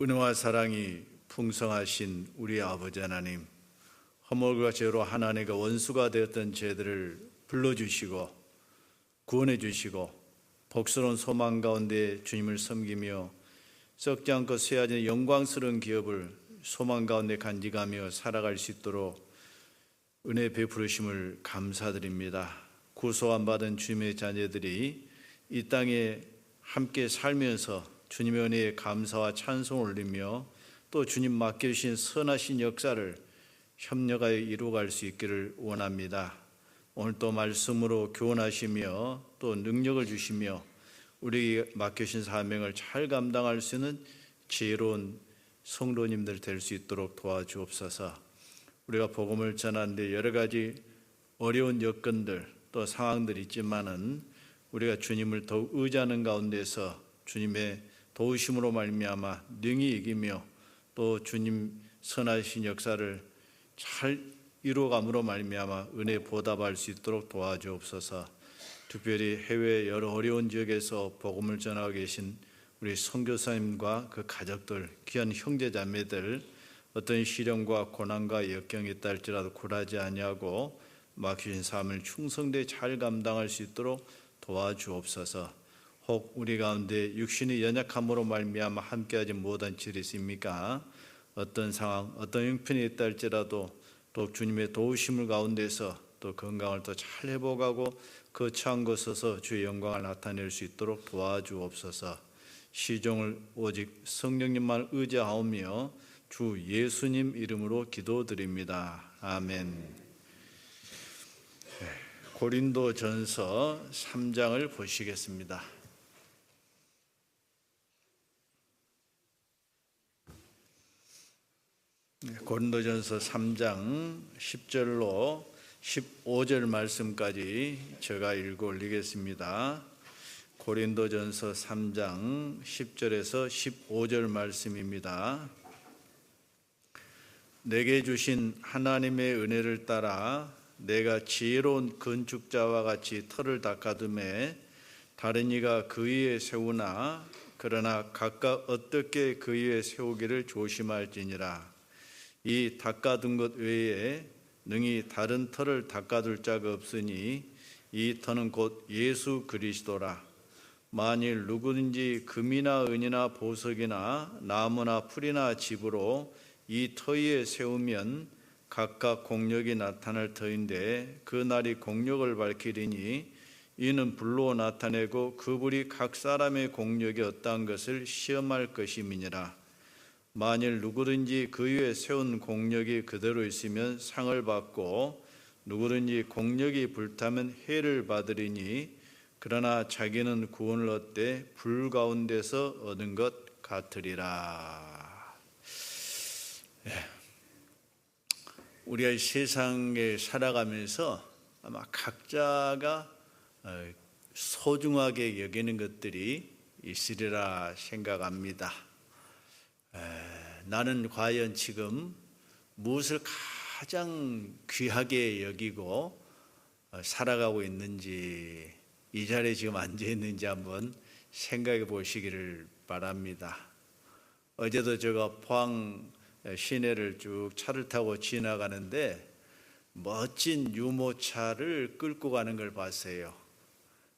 은혜와 사랑이 풍성하신 우리 아버지 하나님, 허물과 죄로 하나님과 원수가 되었던 죄들을 불러주시고 구원해 주시고 복스러운 소망 가운데 주님을 섬기며 썩지 않고 쇠하지 영광스러운 기업을 소망 가운데 간직하며 살아갈 수 있도록 은혜 베푸르심을 감사드립니다. 구소한 받은 주님의 자녀들이 이 땅에 함께 살면서 주님의 은혜에 감사와 찬송을 올리며 또 주님 맡겨주신 선하신 역사를 협력하여 이루어갈 수 있기를 원합니다. 오늘 또 말씀으로 교훈하시며 또 능력을 주시며 우리 맡겨주신 사명을 잘 감당할 수 있는 지혜로운 성도님들 될 수 있도록 도와주옵소서. 우리가 복음을 전하는데 여러 가지 어려운 여건들 또 상황들이 있지만은 우리가 주님을 더욱 의지하는 가운데서 주님의 도우심으로 말미암아 능히 이기며 또 주님 선하신 역사를 잘 이루어감으로 말미암아 은혜 보답할 수 있도록 도와주옵소서. 특별히 해외 여러 어려운 지역에서 복음을 전하고 계신 우리 선교사님과 그 가족들, 귀한 형제 자매들, 어떤 시련과 고난과 역경이 있다 할지라도 굴하지 아니하고 맡기신 삶을 충성되이 잘 감당할 수 있도록 도와주옵소서. 혹 우리 가운데 육신의 연약함으로 말미암아 함께하지 못한 질이 있습니까? 어떤 상황, 어떤 형편이 있다 할지라도 또 주님의 도우심을 가운데서 또 건강을 더 잘 회복하고 그 처한 곳에서 주의 영광을 나타낼 수 있도록 도와주옵소서. 시종을 오직 성령님만 의지하오며 주 예수님 이름으로 기도드립니다. 아멘. 고린도전서 3장을 보시겠습니다. 고린도전서 3장 10절로 15절 말씀까지 제가 읽어 올리겠습니다. 고린도전서 3장 10절에서 15절 말씀입니다. 내게 주신 하나님의 은혜를 따라 내가 지혜로운 건축자와 같이 터를 닦아두매 다른 이가 그 위에 세우나 그러나 각각 어떻게 그 위에 세우기를 조심할지니라. 이 닦아둔 것 외에 능히 다른 터를 닦아둘 자가 없으니 이 터는 곧 예수 그리스도라. 만일 누구든지 금이나 은이나 보석이나 나무나 풀이나 집으로 이 터 위에 세우면 각각 공력이 나타날 터인데 그 날이 공력을 밝히리니 이는 불로 나타내고 그 불이 각 사람의 공력이 어떠한 것을 시험할 것임이니라. 만일 누구든지 그 위에 세운 공력이 그대로 있으면 상을 받고 누구든지 공력이 불타면 해를 받으리니 그러나 자기는 구원을 얻되 불 가운데서 얻은 것 같으리라. 우리가 이 세상에 살아가면서 아마 각자가 소중하게 여기는 것들이 있으리라 생각합니다. 나는 과연 지금 무엇을 가장 귀하게 여기고 살아가고 있는지, 이 자리에 지금 앉아 있는지 한번 생각해 보시기를 바랍니다. 어제도 제가 포항 시내를 쭉 차를 타고 지나가는데 멋진 유모차를 끌고 가는 걸 봤어요.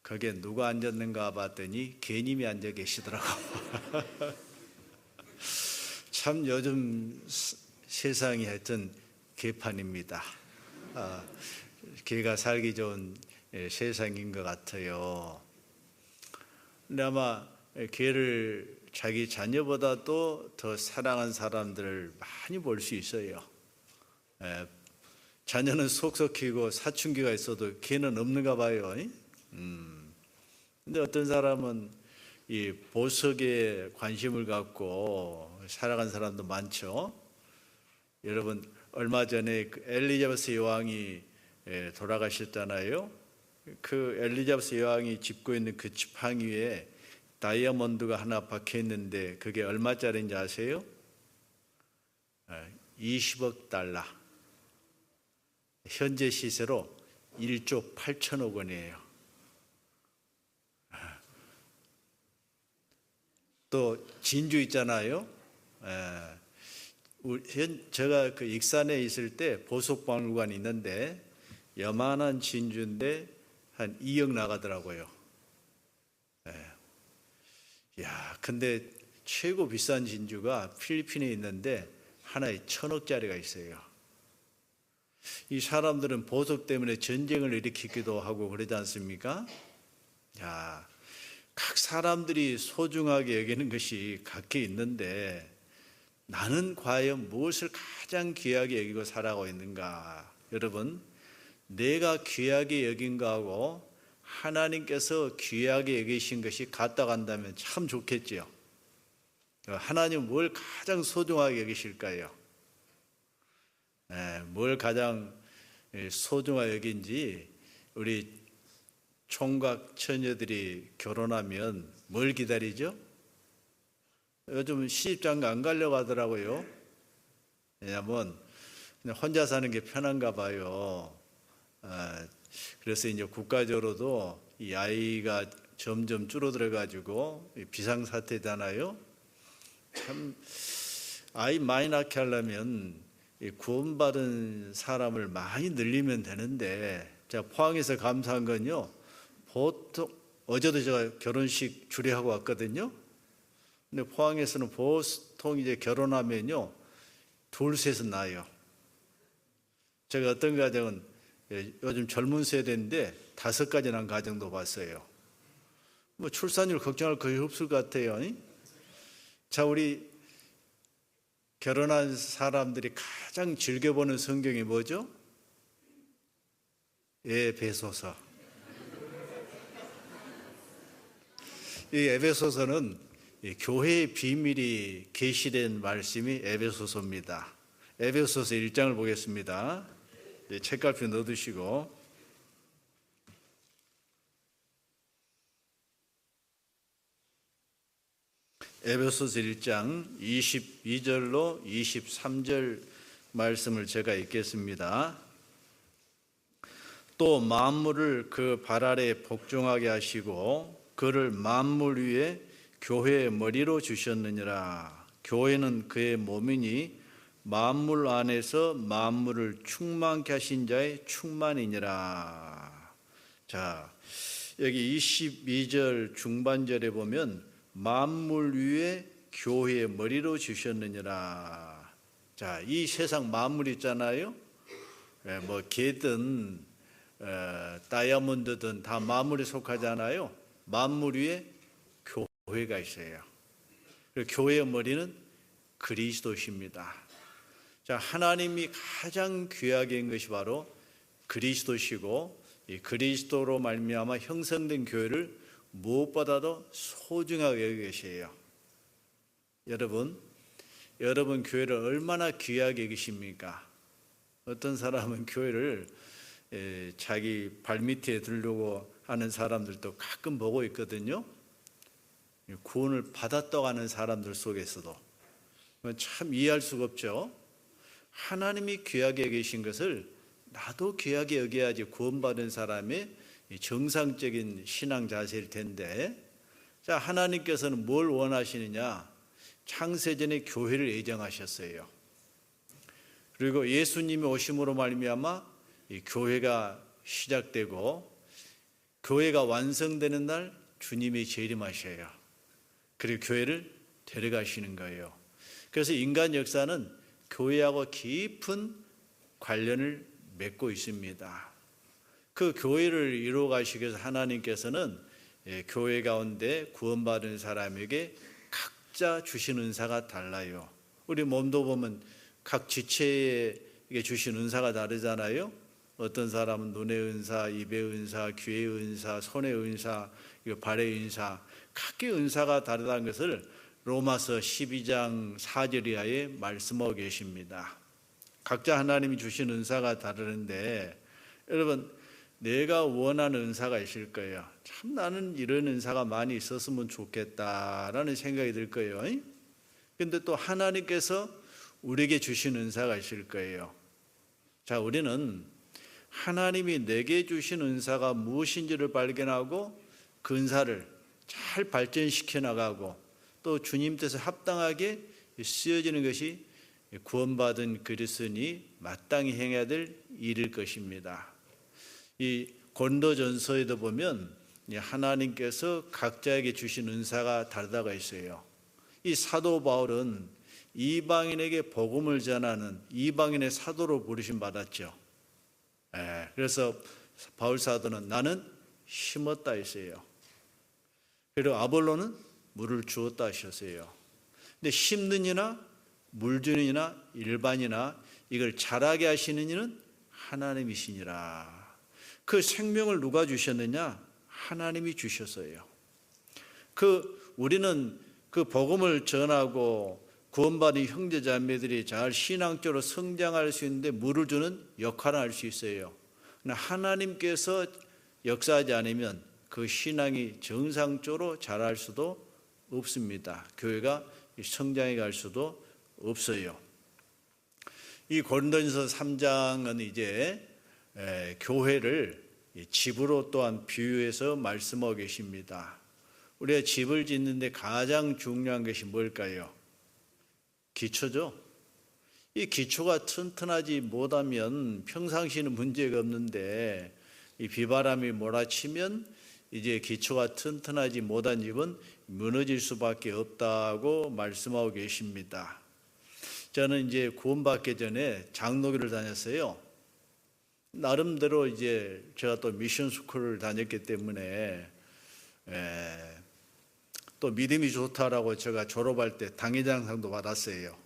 거기에 누가 앉았는가 봤더니 개님이 앉아 계시더라고요. 참 요즘 세상이 하여튼 개판입니다. 개가 살기 좋은 세상인 것 같아요. 근데 아마 개를 자기 자녀보다도 더 사랑한 사람들을 많이 볼 수 있어요. 자녀는 속썩이고 사춘기가 있어도 개는 없는가 봐요. 근데 어떤 사람은 이 보석에 관심을 갖고 살아간 사람도 많죠. 여러분 얼마 전에 그 엘리자베스 여왕이 돌아가셨잖아요. 그 엘리자베스 여왕이 짚고 있는 그 지팡이 위에 다이아몬드가 하나 박혀 있는데 그게 얼마짜리인지 아세요? 20억 달러. 현재 시세로 1조 8천억 원이에요. 또 진주 있잖아요. 제가 그 익산에 있을 때 보석박물관이 있는데 요만한 진주인데 한 2억 나가더라고요. 야, 근데 최고 비싼 진주가 필리핀에 있는데 하나에 1,000억짜리가 있어요. 이 사람들은 보석 때문에 전쟁을 일으키기도 하고 그러지 않습니까? 야, 각 사람들이 소중하게 여기는 것이 각기 있는데 나는 과연 무엇을 가장 귀하게 여기고 살아가고 있는가? 여러분, 내가 귀하게 여긴 거하고 하나님께서 귀하게 여기신 것이 같다 간다면 참 좋겠지요. 하나님 뭘 가장 소중하게 여기실까요? 뭘 가장 소중하게 여긴지 우리 총각 처녀들이 결혼하면 뭘 기다리죠? 요즘 시집장가 안 가려고 하더라고요. 왜냐하면 혼자 사는 게 편한가 봐요. 그래서 이제 국가적으로도 이 아이가 점점 줄어들어 가지고 비상사태잖아요. 참 아이 많이 낳게 하려면 구원받은 사람을 많이 늘리면 되는데, 제가 포항에서 감사한 건요, 보통 어제도 제가 결혼식 주례하고 왔거든요. 근데 포항에서는 보통 이제 결혼하면요 둘 셋은 낳아요. 제가 어떤 가정은 요즘 젊은 세대인데 5가지 난 가정도 봤어요. 뭐 출산율 걱정할 거의 없을 것 같아요. 자, 우리 결혼한 사람들이 가장 즐겨보는 성경이 뭐죠? 에베소서. 이 에베소서는 교회의 비밀이 계시된 말씀이 에베소서입니다. 에베소서 1장을 보겠습니다. 책갈피 넣어두시고, 에베소서 1장 22절로 23절 말씀을 제가 읽겠습니다. 또 만물을 그 발 아래 복종하게 하시고 그를 만물 위에 교회의 머리로 주셨느니라. 교회는 그의 몸이니 만물 안에서 만물을 충만케 하신 자의 충만이니라. 자, 여기 22절 중반절에 보면 만물 위에 교회의 머리로 주셨느니라. 자, 이 세상 만물 있잖아요. 뭐 개든 다이아몬드든 다 만물에 속하잖아요. 만물 위에 교회가 있어요. 교회의 머리는 그리스도십니다. 자, 하나님이 가장 귀하게 한 것이 바로 그리스도시고, 이 그리스도로 말미암아 형성된 교회를 무엇보다도 소중하게 여기고 계세요. 여러분 교회를 얼마나 귀하게 여기십니까? 어떤 사람은 교회를 자기 발밑에 두려고 하는 사람들도 가끔 보고 있거든요. 구원을 받았다고 하는 사람들 속에서도 참 이해할 수가 없죠. 하나님이 귀하게 여기신 것을 나도 귀하게 여겨야지 구원받은 사람의 정상적인 신앙 자세일 텐데, 자, 하나님께서는 뭘 원하시느냐? 창세전에 교회를 예정하셨어요. 그리고 예수님이 오심으로 말미암아 이 교회가 시작되고 교회가 완성되는 날 주님이 재림하셔요. 그리고 교회를 데려가시는 거예요. 그래서 인간 역사는 교회하고 깊은 관련을 맺고 있습니다. 그 교회를 이루어 가시기 위해서 하나님께서는 교회 가운데 구원받은 사람에게 각자 주신 은사가 달라요. 우리 몸도 보면 각 지체에게 주신 은사가 다르잖아요. 어떤 사람은 눈의 은사, 입의 은사, 귀의 은사, 손의 은사, 발의 은사, 각기 은사가 다르다는 것을 로마서 12장 4절 이하에 말씀하고 계십니다. 각자 하나님이 주신 은사가 다르는데, 여러분, 내가 원하는 은사가 있을 거예요. 참 나는 이런 은사가 많이 있었으면 좋겠다라는 생각이 들 거예요. 그런데 또 하나님께서 우리에게 주신 은사가 있을 거예요. 자, 우리는 하나님이 내게 주신 은사가 무엇인지를 발견하고 그 은사를 잘 발전시켜 나가고 또 주님 뜻에 합당하게 쓰여지는 것이 구원받은 그리스도인이 마땅히 행해야 될 일일 것입니다. 이 고린도전서에도 보면 하나님께서 각자에게 주신 은사가 다르다가 있어요. 이 사도 바울은 이방인에게 복음을 전하는 이방인의 사도로 부르심 받았죠. 그래서 바울 사도는 나는 심었다 했어요. 그리고 아볼로는 물을 주었다 하셨어요. 근데 심는 이나 물 주는 이나 일반이나 이걸 자라게 하시는 이는 하나님이시니라. 그 생명을 누가 주셨느냐? 하나님이 주셨어요. 우리는 그 복음을 전하고 구원받은 형제자매들이 잘 신앙적으로 성장할 수 있는데 물을 주는 역할을 할 수 있어요. 그러나 하나님께서 역사하지 않으면 그 신앙이 정상적으로 자랄 수도 없습니다. 교회가 성장해 갈 수도 없어요. 이 고린도전서 3장은 이제 교회를 집으로 또한 비유해서 말씀하고 계십니다. 우리가 집을 짓는데 가장 중요한 것이 뭘까요? 기초죠. 이 기초가 튼튼하지 못하면 평상시는 문제가 없는데 이 비바람이 몰아치면 이제 기초가 튼튼하지 못한 집은 무너질 수밖에 없다고 말씀하고 계십니다. 저는 이제 구원받기 전에 장로교를 다녔어요. 나름대로 이제 제가 또 미션 스쿨을 다녔기 때문에 또 믿음이 좋다라고 제가 졸업할 때 당회장상도 받았어요.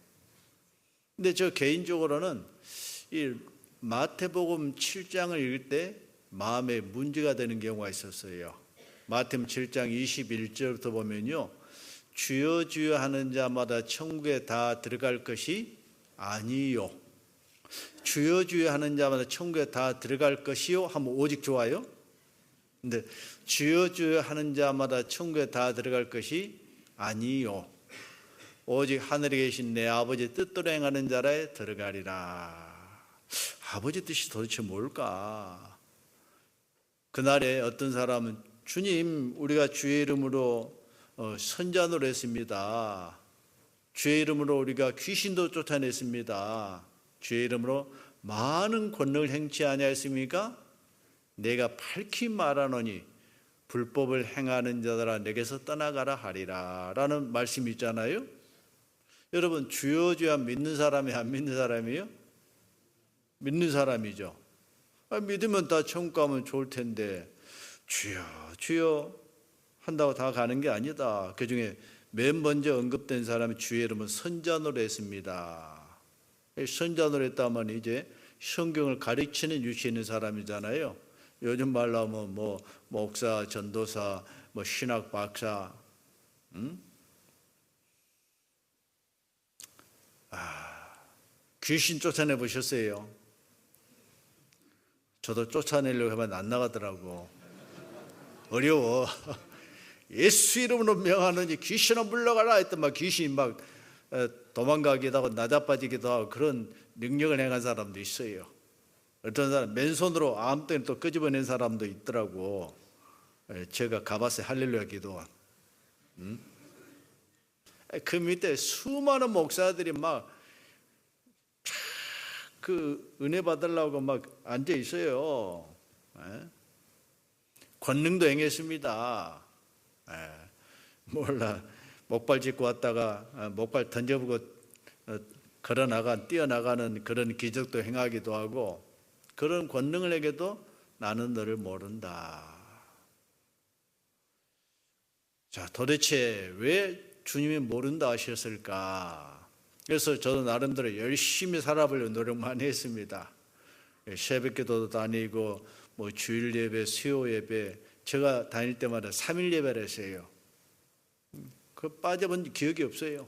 근데 저 개인적으로는 이 마태복음 7장을 읽을 때 마음에 문제가 되는 경우가 있었어요. 마태복음 7장 21절부터 보면요, 주여 주여 하는 자마다 천국에 다 들어갈 것이 아니요. 주여 주여 하는 자마다 천국에 다 들어갈 것이요 하면 오직 좋아요. 근데 주여 주여 하는 자마다 천국에 다 들어갈 것이 아니요. 오직 하늘에 계신 내 아버지 뜻대로 행하는 자라에 들어가리라. 아버지 뜻이 도대체 뭘까? 그날에 어떤 사람은 주님, 우리가 주의 이름으로 선자노를 했습니다. 주의 이름으로 우리가 귀신도 쫓아냈습니다. 주의 이름으로 많은 권능을 행치 아니하였습니까? 내가 밝히 말하노니 불법을 행하는 자들아 내게서 떠나가라 하리라 라는 말씀이 있잖아요. 여러분, 주여 주여 믿는 사람이 안 믿는 사람이에요? 믿는 사람이죠. 믿으면 다 천국 가면 좋을 텐데 주여 주여 한다고 다 가는 게 아니다. 그중에 맨 먼저 언급된 사람이 주의 이름은 선자노를 했습니다. 선자노를 했다면 이제 성경을 가르치는 유치에 있는 사람이잖아요. 요즘 말로 하면 뭐 목사, 전도사, 뭐 신학 박사, 귀신 쫓아내 보셨어요? 저도 쫓아내려고 하면 안 나가더라고. 어려워. 예수 이름으로 명하느니 귀신아 물러가라 했더니 막 귀신이 막 도망가기도 하고 나자빠지기도 하고 그런 능력을 행한 사람도 있어요. 어떤 사람 맨손으로 아무 때나 또 끄집어낸 사람도 있더라고. 제가 가봤어요. 할렐루야 기도원. 그 밑에 수많은 목사들이 막 그 은혜 받으려고 막 앉아 있어요. 권능도 행했습니다. 몰라, 목발 짚고 왔다가 목발 던져보고 뛰어나가는 그런 기적도 행하기도 하고 그런 권능을 행해도 나는 너를 모른다. 자, 도대체 왜 주님이 모른다 하셨을까? 그래서 저도 나름대로 열심히 살아보려고 노력 많이 했습니다. 새벽기도도 다니고 뭐 주일 예배, 수요 예배, 제가 다닐 때마다 3일 예배를 했어요. 그 빠져본 기억이 없어요.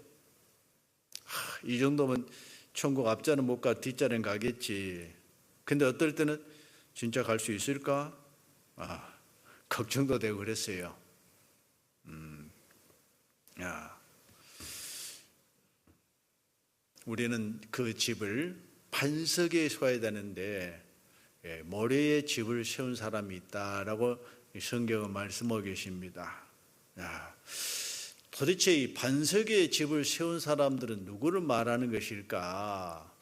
이 정도면 천국 앞자는 못 가 뒷자는 가겠지. 근데 어떨 때는 진짜 갈 수 있을까? 걱정도 되고 그랬어요. 우리는 그 집을 반석에 세워야 되는데 모래에 집을 세운 사람이 있다라고 성경은 말씀하고 계십니다. 도대체 이 반석의 집을 세운 사람들은 누구를 말하는 것일까?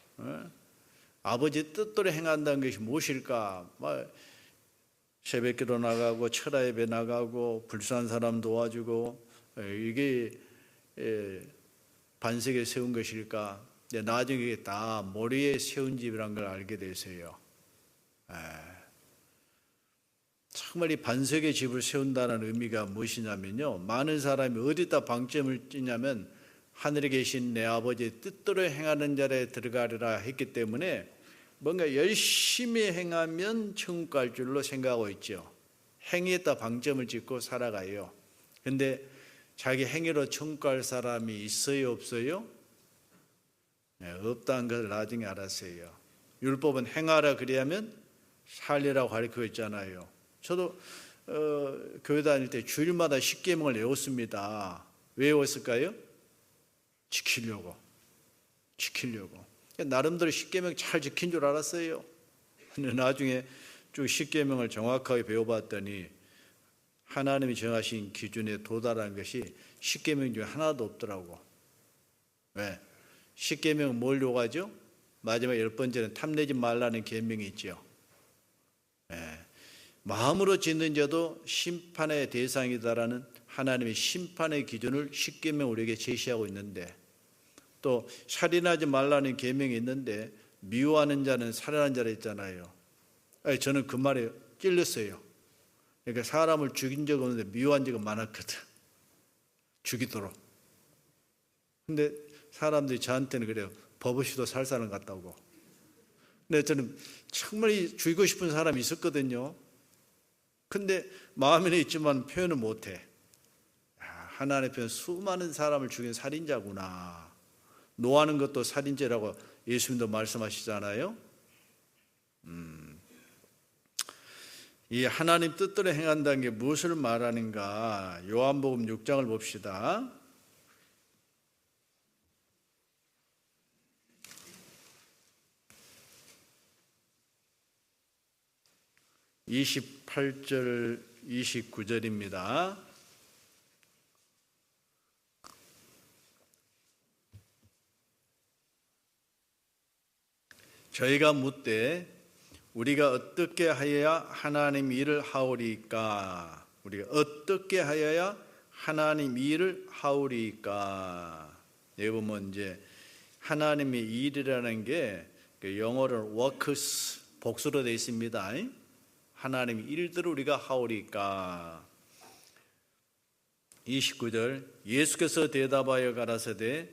아버지 뜻대로 행한다는 것이 무엇일까? 새벽기도 나가고 철야 예배 나가고 불쌍한 사람 도와주고 이게 반석에 세운 것일까? 나중에 이게 다 모래에 세운 집이란 걸 알게 되세요. 정말 이 반석의 집을 세운다는 의미가 무엇이냐면요, 많은 사람이 어디다 방점을 찍냐면 하늘에 계신 내 아버지의 뜻대로 행하는 자리에 들어가리라 했기 때문에 뭔가 열심히 행하면 천국 갈 줄로 생각하고 있죠. 행위에다 방점을 찍고 살아가요. 근데 자기 행위로 천국 갈 사람이 있어요, 없어요? 없다는 걸 나중에 알았어요. 율법은 행하라 그래야면 살리라고 가르치고 있잖아요. 저도 교회 다닐 때 주일마다 십계명을 외웠습니다. 왜 외웠을까요? 지키려고. 나름대로 십계명 잘 지킨 줄 알았어요. 근데 나중에 쭉 십계명을 정확하게 배워봤더니 하나님이 정하신 기준에 도달한 것이 십계명 중에 하나도 없더라고. 왜? 십계명은 뭘 요구하죠? 마지막 10번째는 탐내지 말라는 계명이 있죠. 마음으로 짓는 자도 심판의 대상이다라는 하나님의 심판의 기준을 십계명 우리에게 제시하고 있는데, 또 살인하지 말라는 계명이 있는데 미워하는 자는 살인하는 자라 했잖아요. 저는 그 말에 찔렸어요. 그러니까 사람을 죽인 적은 없는데 미워한 적은 많았거든. 죽이도록. 근데 사람들이 저한테는 그래요. 버버시도 살 사람 같다고. 근데 저는 정말 죽이고 싶은 사람이 있었거든요. 근데 마음에는 있지만 표현을 못해. 하나님의 표현, 수많은 사람을 죽인 살인자구나. 노하는 것도 살인죄라고 예수님도 말씀하시잖아요. 이 하나님 뜻대로 행한다는 게 무엇을 말하는가? 요한복음 6장을 봅시다. 28절 29절입니다. 저희가 묻되 우리가 어떻게 하여야 하나님 일을 하오리까? 우리가 어떻게 하여야 하나님 일을 하오리까? 여기 보면 이제 하나님의 일이라는 게 영어로 works 복수로 되어 있습니다. 하나님의 일들을 우리가 하오리까? 29절 예수께서 대답하여 가라사대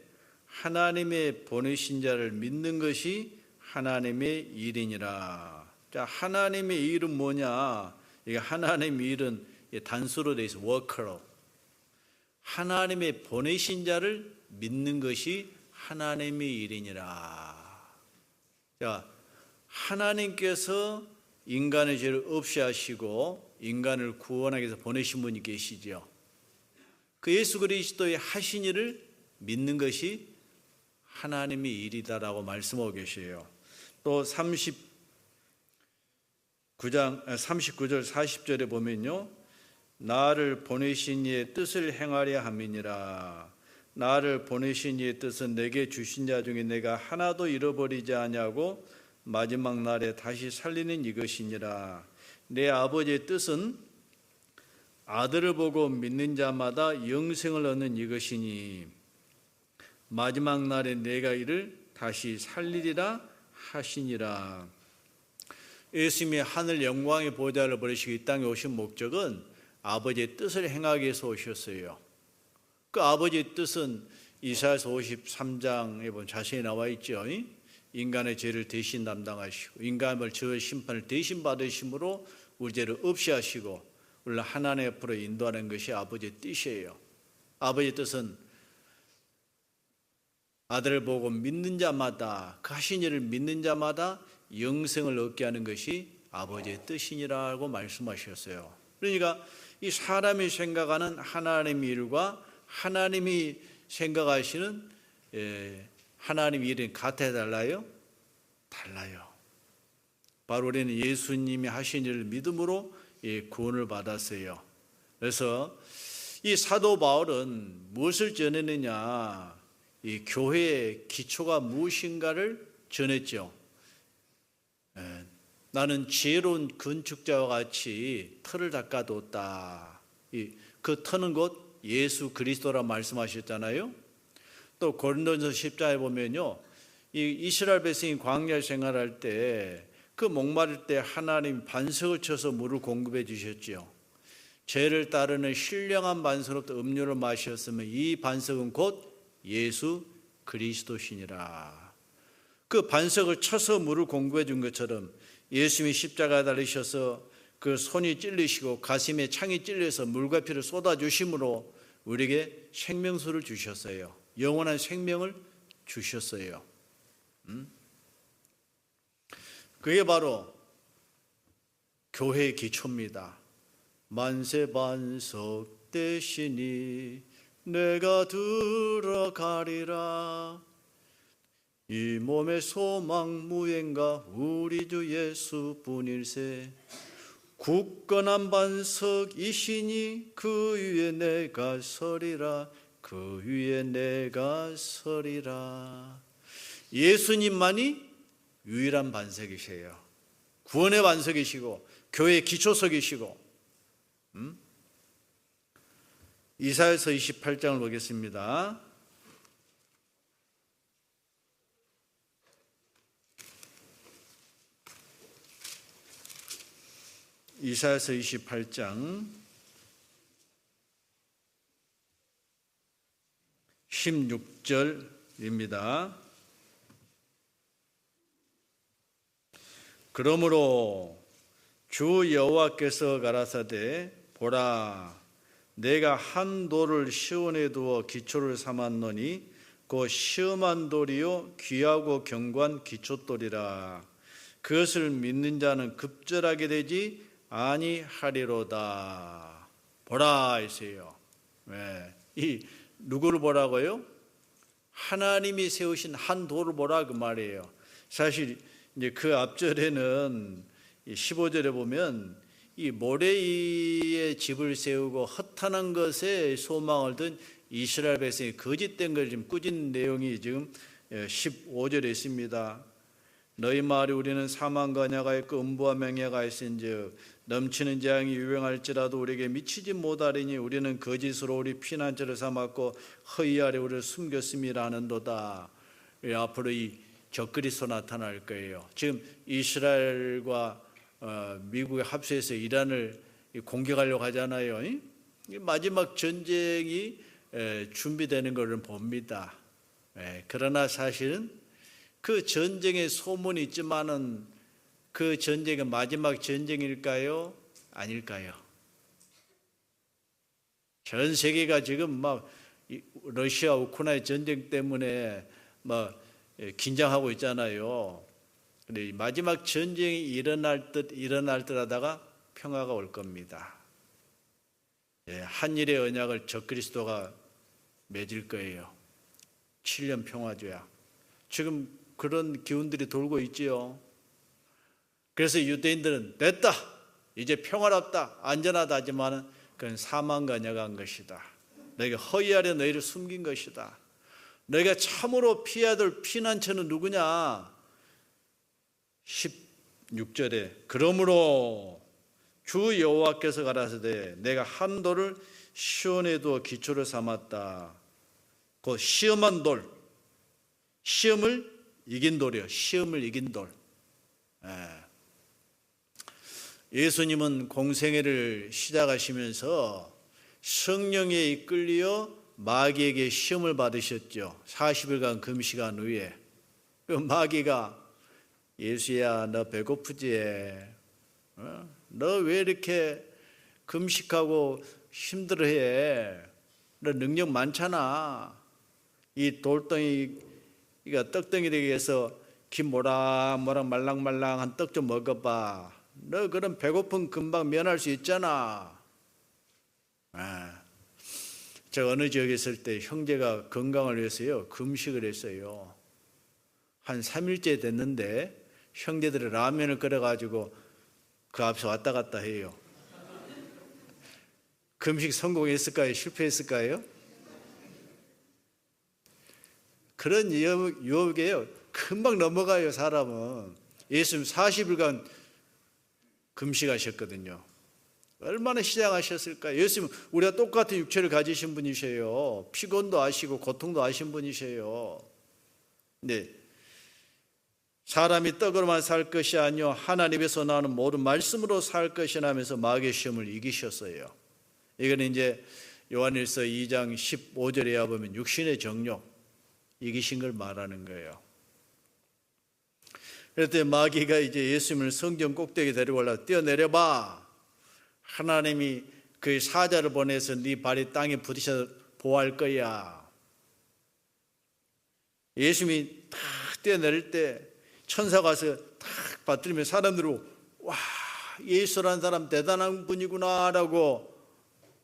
하나님의 보내신 자를 믿는 것이 하나님의 일이니라. 자, 하나님의 일은 뭐냐? 이게 하나님의 일은 단수로 되어 있어. 워커로. 하나님의 보내신 자를 믿는 것이 하나님의 일이니라. 자, 하나님께서 인간의 죄를 없이 하시고 인간을 구원하기 위해서 보내신 분이 계시죠. 그 예수 그리스도의 하신 일을 믿는 것이 하나님의 일이다라고 말씀하고 계세요. 또 39절 40절에 보면요, 나를 보내신 이의 뜻을 행하려 함이니라. 나를 보내신 이의 뜻은 내게 주신 자 중에 내가 하나도 잃어버리지 아니하고 마지막 날에 다시 살리는 이것이니라. 내 아버지의 뜻은 아들을 보고 믿는 자마다 영생을 얻는 이것이니 마지막 날에 내가 이를 다시 살리리라 하시니라. 예수님이 하늘 영광의 보좌를 버리시고 이 땅에 오신 목적은 아버지의 뜻을 행하기 위해서 오셨어요. 그 아버지의 뜻은 이사야서 53장에 보면 자세히 나와 있죠. 인간의 죄를 대신 담당하시고 인간을 죄의 심판을 대신 받으심으로 우리 죄를 없이 하시고 우리를 하나님 앞으로 인도하는 것이 아버지의 뜻이에요. 아버지의 뜻은 아들을 보고 믿는 자마다, 그 하신 일을 믿는 자마다 영생을 얻게 하는 것이 아버지의 뜻이니라고 말씀하셨어요. 그러니까 이 사람이 생각하는 하나님의 일과 하나님이 생각하시는 하나님의 일은 같아야 달라요? 달라요. 바로 우리는 예수님이 하신 일을 믿음으로 구원을 받았어요. 그래서 이 사도 바울은 무엇을 전했느냐? 이 교회의 기초가 무엇인가를 전했죠. 나는 지혜로운 건축자와 같이 터를 닦아뒀다. 그 터는 곧 예수 그리스도라 말씀하셨잖아요. 또 고린도전서 10장에 보면요, 이 이스라엘 백성이 광야 생활할 때 그 목마를 때 하나님 반석을 쳐서 물을 공급해 주셨지요. 죄를 따르는 신령한 반석으로부터 음료를 마셨으면 이 반석은 곧 예수 그리스도시니라. 그 반석을 쳐서 물을 공급해 준 것처럼 예수님이 십자가에 달리셔서 그 손이 찔리시고 가슴에 창이 찔려서 물과 피를 쏟아주심으로 우리에게 생명수를 주셨어요. 영원한 생명을 주셨어요. 그게 바로 교회의 기초입니다. 만세 반석 대신이 내가 들어가리라. 이 몸의 소망 무행가 우리 주 예수뿐일세. 굳건한 반석이시니 그 위에 내가 서리라. 그 위에 내가 서리라. 예수님만이 유일한 반석이세요. 구원의 반석이시고 교회의 기초석이시고. 이사야서 28장을 보겠습니다. 이사야서 28장 16절입니다. 그러므로 주 여호와께서 가라사대 보라 내가 한 돌을 시온에 두어 기초를 삼았노니 곧 시험한 돌이요 귀하고 견고한 기초돌이라. 그것을 믿는 자는 급절하게 되지 아니하리로다. 보라 하세요. 이 누구를 보라고요? 하나님이 세우신 한 돌을 보라 그 말이에요. 사실 이제 그 앞절에는 15절에 보면 이 모래 위에 집을 세우고 허탄한 것에 소망을 둔 이스라엘 백성이 거짓된 것을 지금 꾸짖는 내용이 지금 15절에 있습니다. 너희 말이 우리는 사망과 냐가 있고 음부와 맹야가 있은즉 넘치는 재앙이 유행할지라도 우리에게 미치지 못하리니 우리는 거짓으로 우리 피난처를 삼았고 허위 아래 우리를 숨겼음이라 하는도다. 앞으로 이 적그리스도 나타날 거예요. 지금 이스라엘과 미국의 합세해서 이란을 공격하려고 하잖아요. 마지막 전쟁이 준비되는 것을 봅니다. 그러나 사실은 그 전쟁의 소문이 있지만은 그 전쟁이 마지막 전쟁일까요? 아닐까요? 전 세계가 지금 막 러시아 우크라이나 전쟁 때문에 막 긴장하고 있잖아요. 근데 마지막 전쟁이 일어날 듯 하다가 평화가 올 겁니다. 한일의 언약을 적그리스도가 맺을 거예요. 7년 평화조약. 지금 그런 기운들이 돌고 있지요. 그래서 유대인들은 됐다, 이제 평화롭다, 안전하다 하지만 그건 사망과 녀간 것이다. 너희가 허위 아래 너희를 숨긴 것이다. 너희가 참으로 피해야 될 피난처는 누구냐? 16절에 그러므로 주 여호와께서 가라사대 내가 한 돌을 시온에 두어 기초를 삼았다. 그 시험한 돌, 시험을 이긴 돌이요. 시험을 이긴 돌. 예수님은 공생애를 시작하시면서 성령에 이끌려 마귀에게 시험을 받으셨죠. 40일간 금식한 후에 그 마귀가 예수야 너 배고프지? 너 왜 이렇게 금식하고 힘들어해? 너 능력 많잖아. 이 돌덩이가 떡덩이 되게 해서 김 모락모락 말랑말랑한 떡 좀 먹어봐. 너 그럼 배고픔 금방 면할 수 있잖아. 제가 어느 지역에 있을 때 형제가 건강을 위해서요 금식을 했어요. 한 3일째 됐는데 형제들이 라면을 끓여가지고 그 앞에서 왔다 갔다 해요. 금식 성공했을까요? 실패했을까요? 그런 유혹에요. 금방 넘어가요, 사람은. 예수님 40일간 금식하셨거든요. 얼마나 시장하셨을까요? 예수님은 우리가 똑같은 육체를 가지신 분이세요. 피곤도 아시고 고통도 아신 분이세요. 네. 사람이 떡으로만 살 것이 아니요 하나님에서 나오는 모든 말씀으로 살 것이라 하면서 마귀의 시험을 이기셨어요. 이건 이제 요한일서 2장 15절에 보면 육신의 정욕 이기신 걸 말하는 거예요. 그랬더니 마귀가 이제 예수님을 성전 꼭대기 데리고 올라 뛰어내려봐. 하나님이 그 사자를 보내서 네 발이 땅에 부딪혀 보호할 거야. 예수님이 탁 뛰어내릴 때 천사가 와서 탁 받들면 사람들은 와, 예수라는 사람 대단한 분이구나 라고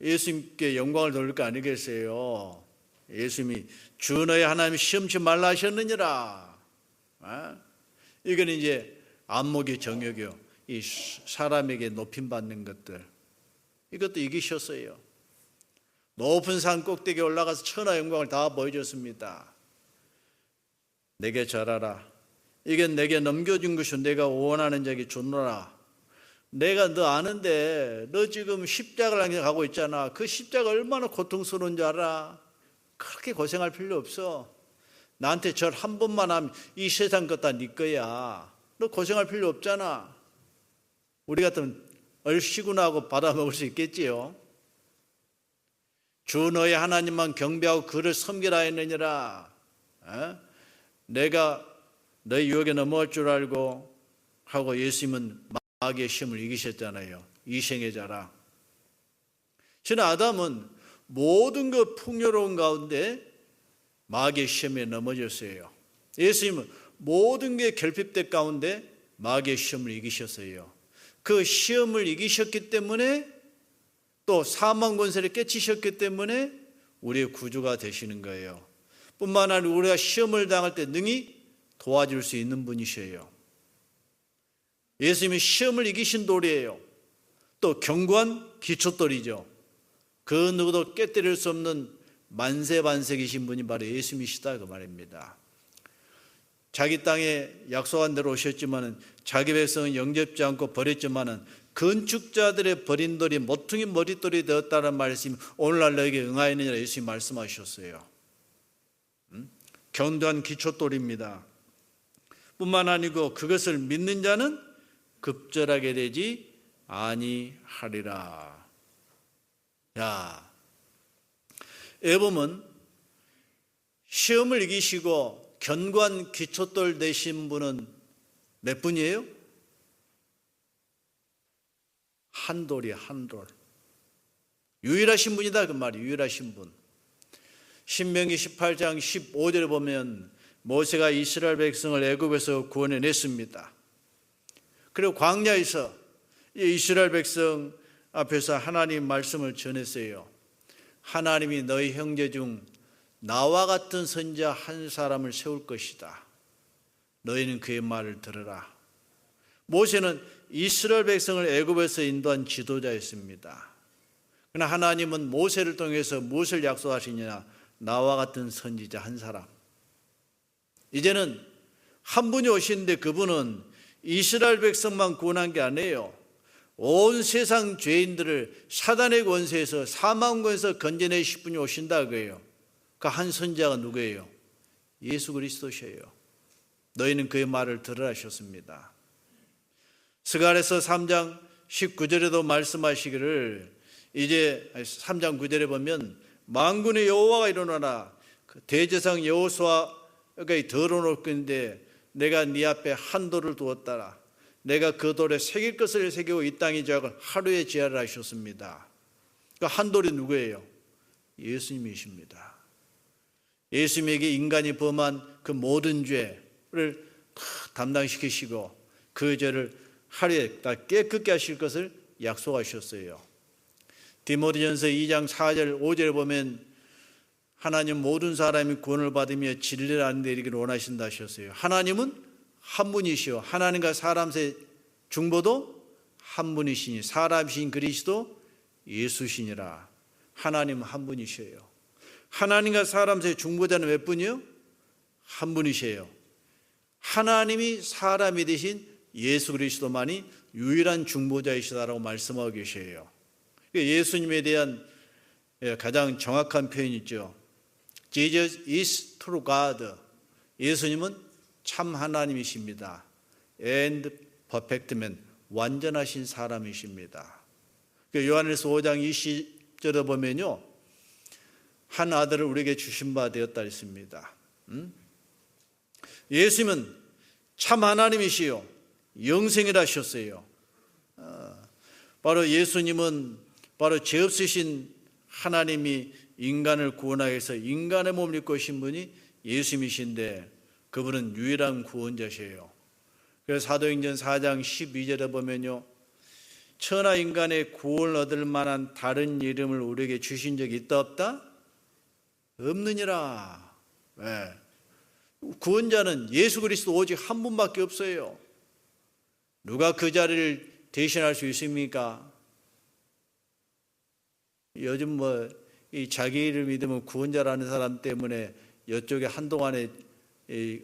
예수님께 영광을 돌릴 거 아니겠어요? 예수님이 주 너의 하나님 시험치 말라 하셨느니라. 이건 이제 안목의 정욕이요. 이 사람에게 높임 받는 것들. 이것도 이기셨어요. 높은 산 꼭대기에 올라가서 천하 영광을 다 보여줬습니다. 내게 절하라. 이게 내게 넘겨준 것이 내가 원하는 자에게 주노라. 내가 너 아는데 너 지금 십자가를 가고 있잖아. 그 십자가 얼마나 고통스러운 줄 알아? 그렇게 고생할 필요 없어. 나한테 절 한 번만 하면 이 세상 것 다 네 거야. 너 고생할 필요 없잖아. 우리 같으면 얼씨구나 하고 받아먹을 수 있겠지요. 주 너의 하나님만 경배하고 그를 섬기라 했느니라. 내가 너의 유혹에 넘어갈 줄 알고 하고 예수님은 마귀의 시험을 이기셨잖아요. 이생의 자랑. 저는 아담은 모든 그 풍요로운 가운데 마귀의 시험에 넘어졌어요. 예수님은 모든 게 결핍된 가운데 마귀의 시험을 이기셨어요. 그 시험을 이기셨기 때문에 또 사망 권세를 깨치셨기 때문에 우리의 구주가 되시는 거예요. 뿐만 아니라 우리가 시험을 당할 때 능히 도와줄 수 있는 분이셔요. 예수님이 시험을 이기신 돌이에요. 또 견고한 기초돌이죠. 그 누구도 깨뜨릴 수 없는 만세반석이신 분이 바로 예수님이시다 그 말입니다. 자기 땅에 약속한 대로 오셨지만은 자기 백성은 영접지 않고 버렸지만은 건축자들의 버린 돌이 모퉁이 머릿돌이 되었다는 말씀이 오늘날 너에게 응하였느니라 예수님이 말씀하셨어요. 견고한 기초돌입니다. 뿐만 아니고 그것을 믿는 자는 급절하게 되지 아니하리라. 야, 애범은 시험을 이기시고 견고한 기초돌 되신 분은 몇 분이에요? 한 돌이야, 한 돌. 유일하신 분이다 그 말이에요. 유일하신 분. 신명기 18장 15절에 보면 모세가 이스라엘 백성을 애굽에서 구원해냈습니다. 그리고 광야에서 이스라엘 백성 앞에서 하나님 말씀을 전했어요. 하나님이 너희 형제 중 나와 같은 선지자 한 사람을 세울 것이다. 너희는 그의 말을 들으라. 모세는 이스라엘 백성을 애굽에서 인도한 지도자였습니다. 그러나 하나님은 모세를 통해서 무엇을 약속하시느냐? 나와 같은 선지자 한 사람. 이제는 한 분이 오시는데 그분은 이스라엘 백성만 구원한 게 아니에요. 온 세상 죄인들을 사단의 권세에서 사망 권세에서 건져내실 분이 오신다 그래요. 그 한 선지자가 누구예요? 예수 그리스도셔요. 너희는 그의 말을 들으라 하셨습니다. 스가랴서 3장 19절에도 말씀하시기를 이제 3장 9절에 보면 만군의 여호와가 일어나라. 대제사장 여호수아가 더러워놓을 건데 내가 네 앞에 한 돌을 두었다라. 내가 그 돌에 새길 것을 새기고 이 땅의 죄악을 하루에 제하라 하셨습니다. 그 한 돌이 누구예요? 예수님이십니다. 예수님에게 인간이 범한 그 모든 죄를 담당시키시고 그 죄를 하루에 다 깨끗게 하실 것을 약속하셨어요. 디모데전서 2장 4절 5절에 보면 하나님 모든 사람이 구원을 받으며 진리를 아는 데 이르기를 원하신다 하셨어요. 하나님은 한 분이시오. 하나님과 사람 사이 중보도 한 분이시니 사람이신 그리스도 예수시니라. 하나님 한 분이셔요. 하나님과 사람 사이의 중보자는 몇 분이요? 한 분이셔요. 하나님이 사람이 되신 예수 그리스도만이 유일한 중보자이시다라고 말씀하고 계셔요. 예수님에 대한 가장 정확한 표현이 있죠. Jesus is true God. 예수님은 참 하나님이십니다. And perfect man. 완전하신 사람이십니다. 요한일서 5장 20절에 보면요, 한 아들을 우리에게 주신 바 되었다 했습니다. 예수님은 참 하나님이시요 영생이라 하셨어요. 바로 예수님은 바로 죄 없으신 하나님이 인간을 구원하기 위해서 인간의 몸을 입고 오신 분이 예수님이신데 그분은 유일한 구원자시에요. 그래서 사도행전 4장 12절에 보면요, 천하 인간의 구원을 얻을 만한 다른 이름을 우리에게 주신 적이 있다 없다? 없느니라. 네. 구원자는 예수 그리스도 오직 한 분밖에 없어요. 누가 그 자리를 대신할 수 있습니까? 요즘 이 자기 이름 믿으면 구원자라는 사람 때문에 이쪽에 한동안에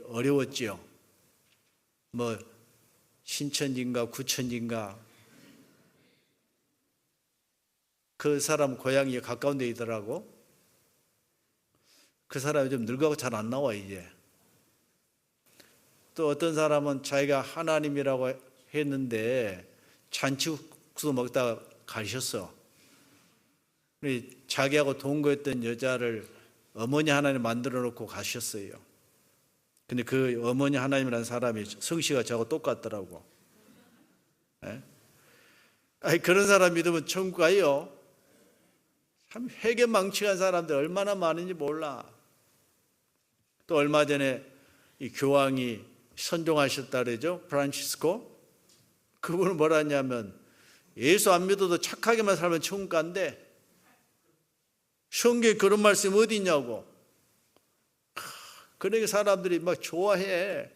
어려웠지요. 신천지인가 구천지인가 그 사람 고향이 가까운 데 있더라고. 그 사람이 좀 늙어서 잘 안 나와 이제. 또 어떤 사람은 자기가 하나님이라고 했는데 잔치국수 먹다가 가셨어. 자기하고 동거했던 여자를 어머니 하나님 만들어 놓고 가셨어요. 근데 그 어머니 하나님이라는 사람이 성씨가 저하고 똑같더라고. 그런 사람 믿으면 천국 가요. 참 회개망측한 사람들 얼마나 많은지 몰라. 또 얼마 전에 이 교황이 선종하셨다 그러죠. 프란치스코. 그분은 뭐라 했냐면 예수 안 믿어도 착하게만 살면 천국 간대. 성경에 그런 말씀 어디 있냐고. 그러니까 사람들이 막 좋아해.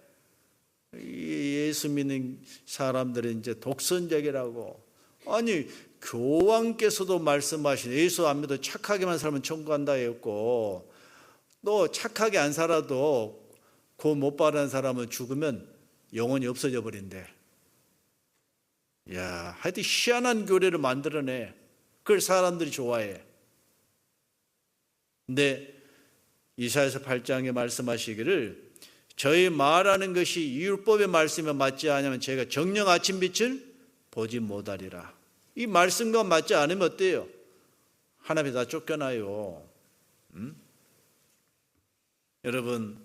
예수 믿는 사람들은 이제 독선적이라고. 아니 교황께서도 말씀하신 예수 안 믿어도 착하게만 살면 천국 간다 했고, 또 착하게 안 살아도 그 못 바라는 사람은 죽으면 영혼이 없어져 버린대. 야, 하여튼 희한한 교례를 만들어내. 그걸 사람들이 좋아해. 근데 이사야서 8장에 말씀하시기를 저희 말하는 것이 율법의 말씀에 맞지 않으면 저희가 정녕 아침빛을 보지 못하리라. 이 말씀과 맞지 않으면 어때요? 하나님이 다 쫓겨나요. 여러분,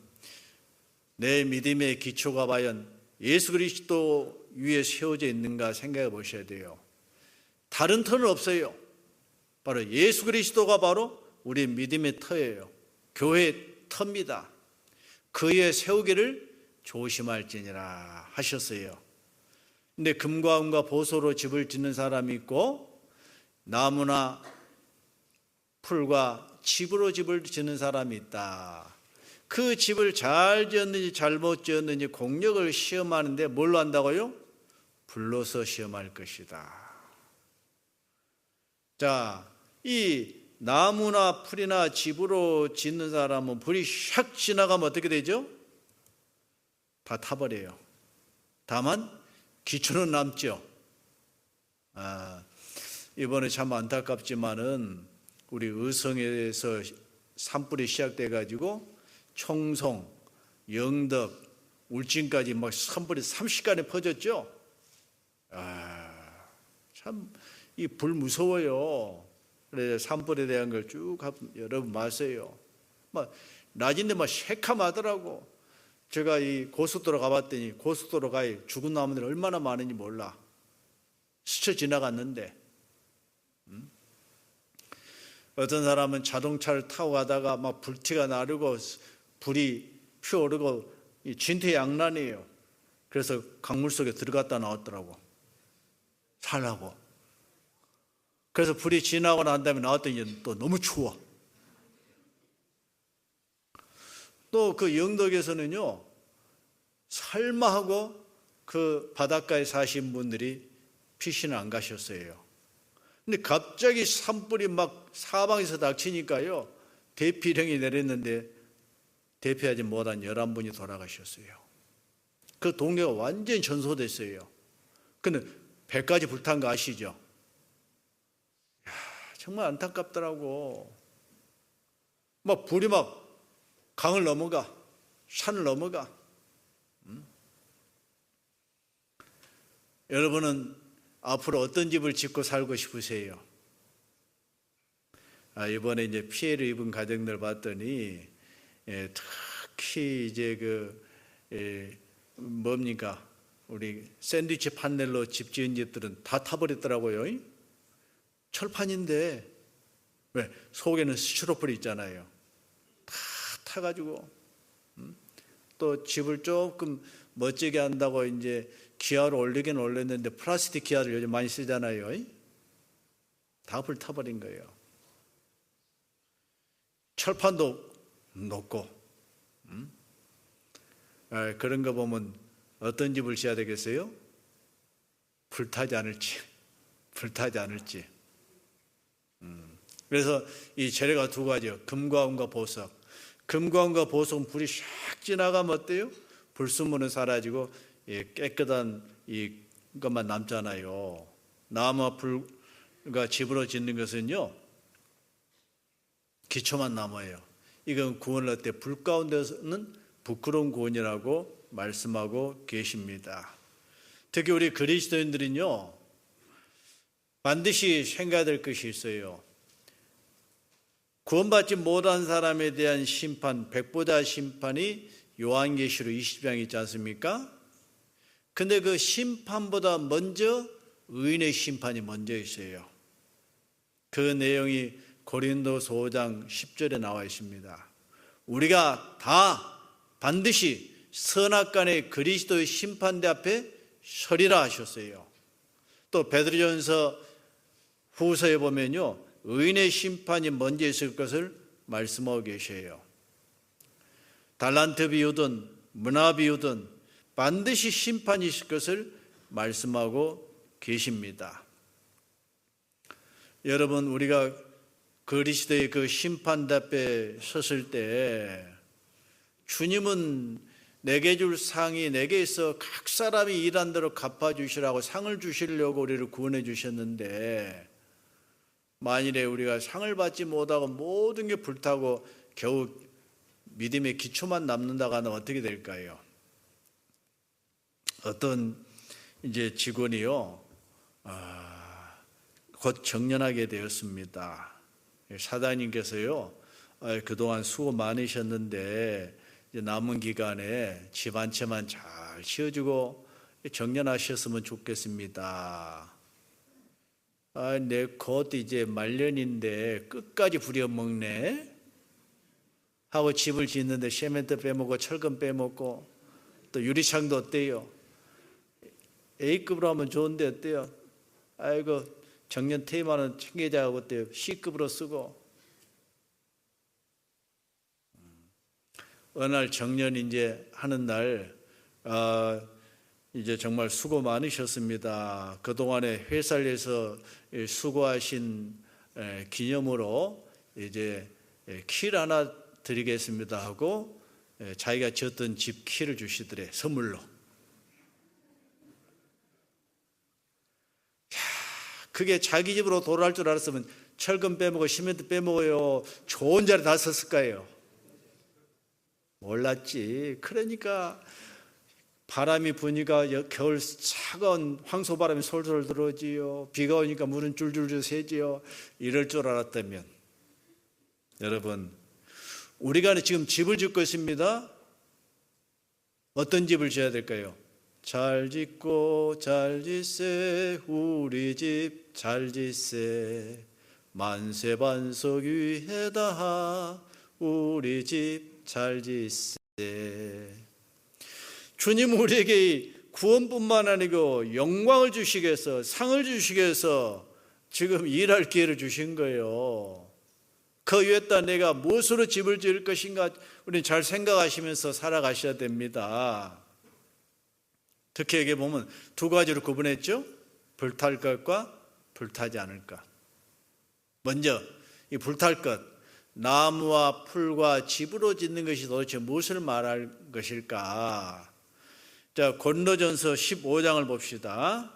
내 믿음의 기초가 과연 예수 그리스도 위에 세워져 있는가 생각해 보셔야 돼요. 다른 터는 없어요. 바로 예수 그리스도가 바로 우리 믿음의 터예요. 교회의 터입니다. 그의 세우기를 조심할지니라 하셨어요. 근데 금과 은과 보소로 집을 짓는 사람이 있고 나무나 풀과 집으로 집을 짓는 사람이 있다. 그 집을 잘 지었는지 잘못 지었는지 공력을 시험하는데 뭘로 한다고요? 불로서 시험할 것이다. 자, 이 나무나 풀이나 집으로 짓는 사람은 불이 샥 지나가면 어떻게 되죠? 다 타버려요. 다만 기초는 남죠. 이번에 참 안타깝지만은 우리 의성에서 산불이 시작돼 가지고 청송, 영덕, 울진까지 막 산불이 30간에 퍼졌죠. 참 이 불 무서워요. 그래서 산불에 대한 걸 쭉 여러분 마세요. 막 낮인데 막 새카마더라고. 제가 이 고속도로 가봤더니 고속도로가 죽은 나무들이 얼마나 많은지 몰라. 스쳐 지나갔는데. 어떤 사람은 자동차를 타고 가다가 막 불티가 나르고 불이 피어오르고 진퇴양난이에요. 그래서 강물 속에 들어갔다 나왔더라고. 살라고. 그래서 불이 지나고 난 다음에 나왔더니 또 너무 추워. 또 그 영덕에서는요, 설마 하고 그 바닷가에 사신 분들이 피신을 안 가셨어요. 근데 갑자기 산불이 막 사방에서 닥치니까요, 대피령이 내렸는데 대피하지 못한 11분이 돌아가셨어요. 그 동네가 완전히 전소됐어요. 근데 배까지 불탄 거 아시죠? 이야, 정말 안타깝더라고. 막 불이 막 강을 넘어가, 산을 넘어가. 여러분은 앞으로 어떤 집을 짓고 살고 싶으세요? 이번에 이제 피해를 입은 가정들 봤더니, 특히 이제 뭡니까? 우리 샌드위치 판넬로 집 지은 집들은 다 타버렸더라고요. 철판인데, 왜? 속에는 스티로폴이 있잖아요. 다 타가지고, 또 집을 조금 멋지게 한다고 이제 기아를 올리긴 올렸는데 플라스틱 기아를 요즘 많이 쓰잖아요. 다 불타버린 거예요. 철판도 높고, 그런 거 보면 어떤 집을 지어야 되겠어요? 불타지 않을지. 그래서 이 재료가 두 가지요. 금과 은과 보석. 금과 은과 보석은 불이 샥 지나가면 어때요? 불순물은 사라지고 깨끗한 이것만 남잖아요. 나무와 불과 집으로 짓는 것은요, 기초만 남아요. 이건 구원을 얻되 불 가운데서는 부끄러운 구원이라고 말씀하고 계십니다. 특히 우리 그리스도인들은요, 반드시 생각해야 될 것이 있어요. 구원받지 못한 사람에 대한 심판, 백보자 심판이 요한계시록 20장에 있지 않습니까? 근데 그 심판보다 먼저 의인의 심판이 먼저 있어요. 그 내용이 고린도서 5장 10절에 나와 있습니다. 우리가 다 반드시 선악간의 그리스도의 심판대 앞에 서리라 하셨어요. 또 베드로전서 후서에 보면요, 의인의 심판이 먼저 있을 것을 말씀하고 계셔요. 달란트 비우든 문화 비우든 반드시 심판이 있을 것을 말씀하고 계십니다. 여러분, 우리가 그리스도의 그 심판대 앞에 섰을 때 주님은 내게 줄 상이 내게 있어 각 사람이 일한 대로 갚아주시라고 상을 주시려고 우리를 구원해 주셨는데, 만일에 우리가 상을 받지 못하고 모든 게 불타고 겨우 믿음의 기초만 남는다고 하면 어떻게 될까요? 어떤 이제 직원이요, 곧 정년하게 되었습니다. 사장님께서요, 그동안 수고 많으셨는데 이제 남은 기간에 집 한 채만 잘 지어주고 정년하셨으면 좋겠습니다. 내 곧 이제 말년인데 끝까지 부려먹네 하고 집을 짓는데 시멘트 빼먹고 철근 빼먹고 또 유리창도 어때요? A급으로 하면 좋은데 어때요? 아이고, 정년 퇴임하는 청계자하고 어때요? C급으로 쓰고. 어느 날 정년 이제 하는 날, 이제 정말 수고 많으셨습니다. 그동안에 회사를 위해서 수고하신 기념으로 이제 키를 하나 드리겠습니다 하고 자기가 지었던 집 키를 주시더래, 선물로. 그게 자기 집으로 돌아갈 줄 알았으면 철근 빼먹어 시멘트 빼먹어요, 좋은 자리 다 썼을 거예요. 몰랐지. 그러니까 바람이 부니까 겨울 차가운 황소바람이 솔솔 들어오지요. 비가 오니까 물은 줄줄줄 새지요. 이럴 줄 알았다면, 여러분, 우리가 지금 집을 짓고 있습니다. 어떤 집을 지어야 될까요? 잘 짓고 잘 짓세, 우리 집 잘 짓세, 만세반석 위에다 우리 집 잘 짓세. 주님 우리에게 구원뿐만 아니고 영광을 주시기 위해서, 상을 주시기 위해서 지금 일할 기회를 주신 거예요. 그 위에다 내가 무엇으로 집을 지을 것인가, 우리는 잘 생각하시면서 살아가셔야 됩니다. 특히 여기 보면 두 가지로 구분했죠. 불탈 것과 불타지 않을 것. 먼저 이 불탈 것, 나무와 풀과 집으로 짓는 것이 도대체 무엇을 말할 것일까? 자, 고린도전서 15장을 봅시다.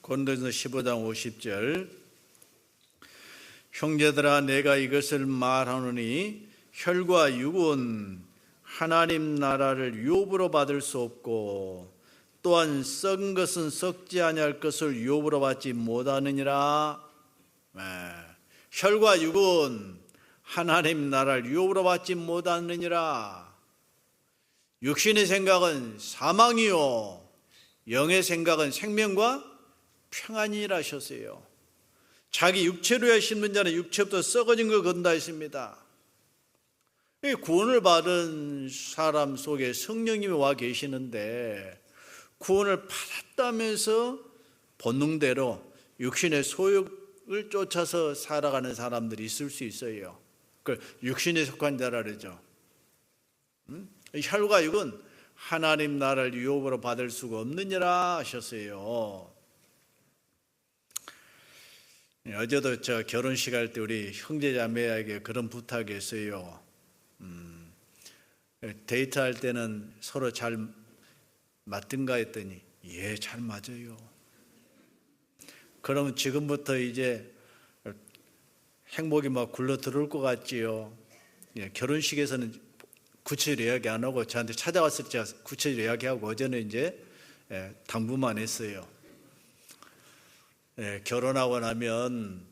고린도전서 15장 50절. 형제들아, 내가 이것을 말하노니 혈과 육은 하나님 나라를 유업으로 받을 수 없고 또한 썩은 것은 썩지 아니할 것을 유업으로 받지 못하느니라. 혈과 육은 하나님 나라를 유업으로 받지 못하느니라. 육신의 생각은 사망이요 영의 생각은 생명과 평안이라 하셨어요. 자기 육체로 심는 자는 육체부터 썩어진 걸 건다 했습니다. 구원을 받은 사람 속에 성령님이 와 계시는데 구원을 받았다면서 본능대로 육신의 소욕을 쫓아서 살아가는 사람들이 있을 수 있어요. 그 육신에 속한 자라 그러죠. 혈과 육은 하나님 나라를 유업으로 받을 수가 없느니라 하셨어요. 어제도 저 결혼식 할 때 우리 형제자매에게 그런 부탁했어요. 데이트할 때는 서로 잘 맞든가 했더니 예, 잘 맞아요. 그러면 지금부터 이제 행복이 막 굴러 들어올 것 같지요. 예, 결혼식에서는 구체적으로 이야기 안 하고 저한테 찾아왔을 때 제가 구체적으로 이야기하고 어제는 이제 당부만 했어요. 결혼하고 나면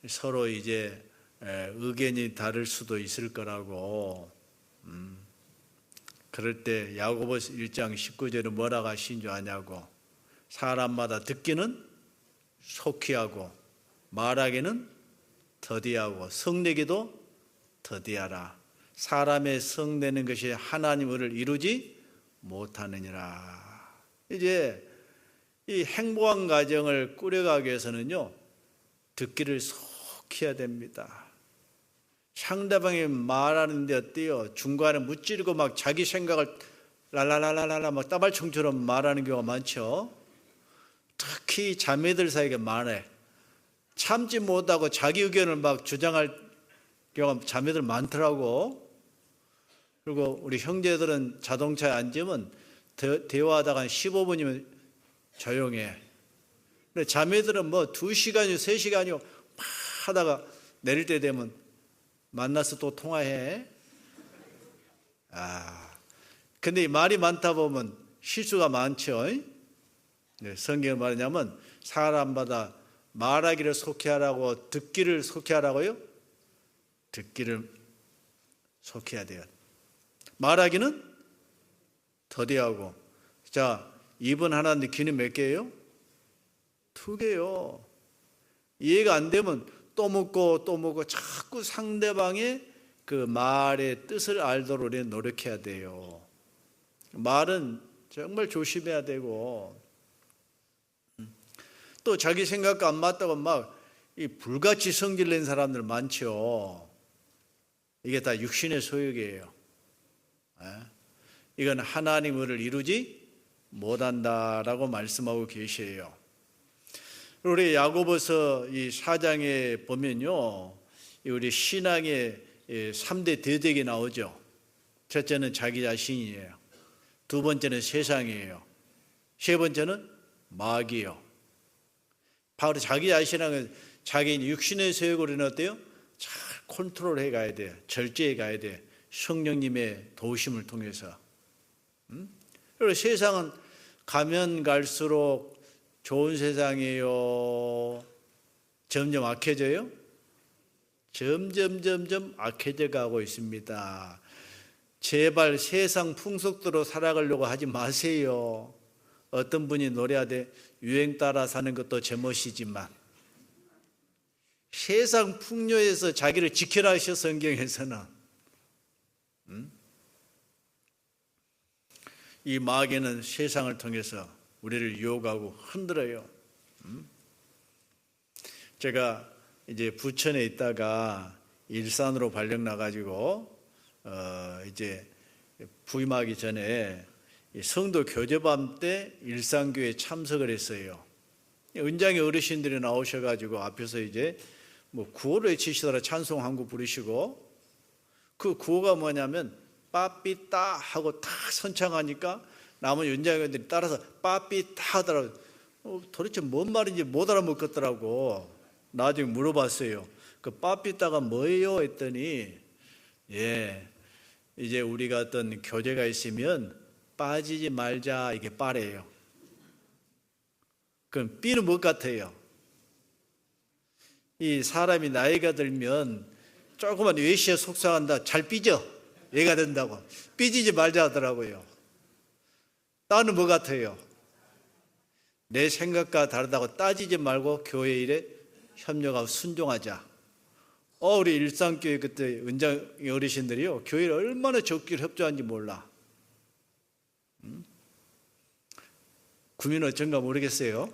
서로 이제 의견이 다를 수도 있을 거라고. 그럴 때 야고보서 1장 19절에 뭐라고 하신 줄 아냐고. 사람마다 듣기는 속히 하고 말하기는 더디하고 성내기도 더디하라. 사람의 성내는 것이 하나님을 이루지 못하느니라. 이제 이 행복한 가정을 꾸려가기 위해서는요, 듣기를 속히 해야 됩니다. 상대방이 말하는데 어때요? 중간에 무찌르고 막 자기 생각을 랄랄랄랄라 막 따발총처럼 말하는 경우가 많죠. 특히 자매들 사이에 많아요. 참지 못하고 자기 의견을 막 주장할 경우가 자매들 많더라고. 그리고 우리 형제들은 자동차에 앉으면 대화하다가 한 15분이면 조용해. 근데 자매들은 뭐 2시간이요 3시간이요 막 하다가 내릴 때 되면 만나서 또 통화해. 근데 이 말이 많다 보면 실수가 많죠. 성경은 말하냐면 사람마다 말하기를 속히 하라고 듣기를 속히 하라고요? 듣기를 속히 해야 돼요. 말하기는 더디하고. 자, 입은 하나인데 귀는 몇 개예요? 2개요. 이해가 안 되면 또 묻고 자꾸 상대방의 그 말의 뜻을 알도록 노력해야 돼요. 말은 정말 조심해야 되고, 또 자기 생각과 안 맞다고 막 이 불같이 성질 낸 사람들 많죠. 이게 다 육신의 소욕이에요. 이건 하나님을 이루지 못한다라고 말씀하고 계세요. 우리 야고보서 이 4장에 보면요, 우리 신앙의 3대 대적이 나오죠. 첫째는 자기 자신이에요. 두 번째는 세상이에요. 세 번째는 마귀요. 바로 자기 자신은 자기 육신의 소욕으로는 어때요? 잘 컨트롤해 가야 돼요. 절제해 가야 돼요. 성령님의 도우심을 통해서. 그리고 세상은 가면 갈수록 좋은 세상이에요. 점점 악해져요? 점점 악해져 가고 있습니다. 제발 세상 풍속대로 살아가려고 하지 마세요. 어떤 분이 노래하되 유행 따라 사는 것도 제멋이지만 세상 풍요에서 자기를 지켜라 하셔. 성경에서는 이 마귀는 세상을 통해서 우리를 유혹하고 흔들어요. 제가 이제 부천에 있다가 일산으로 발령 나가지고 이제 부임하기 전에 성도 교제밤 때 일산교회에 참석을 했어요. 은장의 어르신들이 나오셔가지고 앞에서 이제 뭐 구호를 외치시더라. 찬송 한 곡 부르시고, 그 구호가 뭐냐면 빠삐따 하고 탁 선창하니까 남은 연장자들이 따라서 빠삐따 하더라고요. 도대체 뭔 말인지 못 알아먹겠더라고. 나중에 물어봤어요. 그 빠삐따가 뭐예요? 했더니 이제 우리가 어떤 교제가 있으면 빠지지 말자, 이게 빠래요. 그럼 삐는 뭐 같아요? 이 사람이 나이가 들면 조그만 외시에 속상한다, 잘 삐져, 얘가 된다고. 삐지지 말자 하더라고요. 따는 뭐 같아요? 내 생각과 다르다고 따지지 말고 교회 일에 협력하고 순종하자. 우리 일산교회 그때 은장 어르신들이요, 교회를 얼마나 적기를 협조한지 몰라. 구미는 어쩐가 모르겠어요.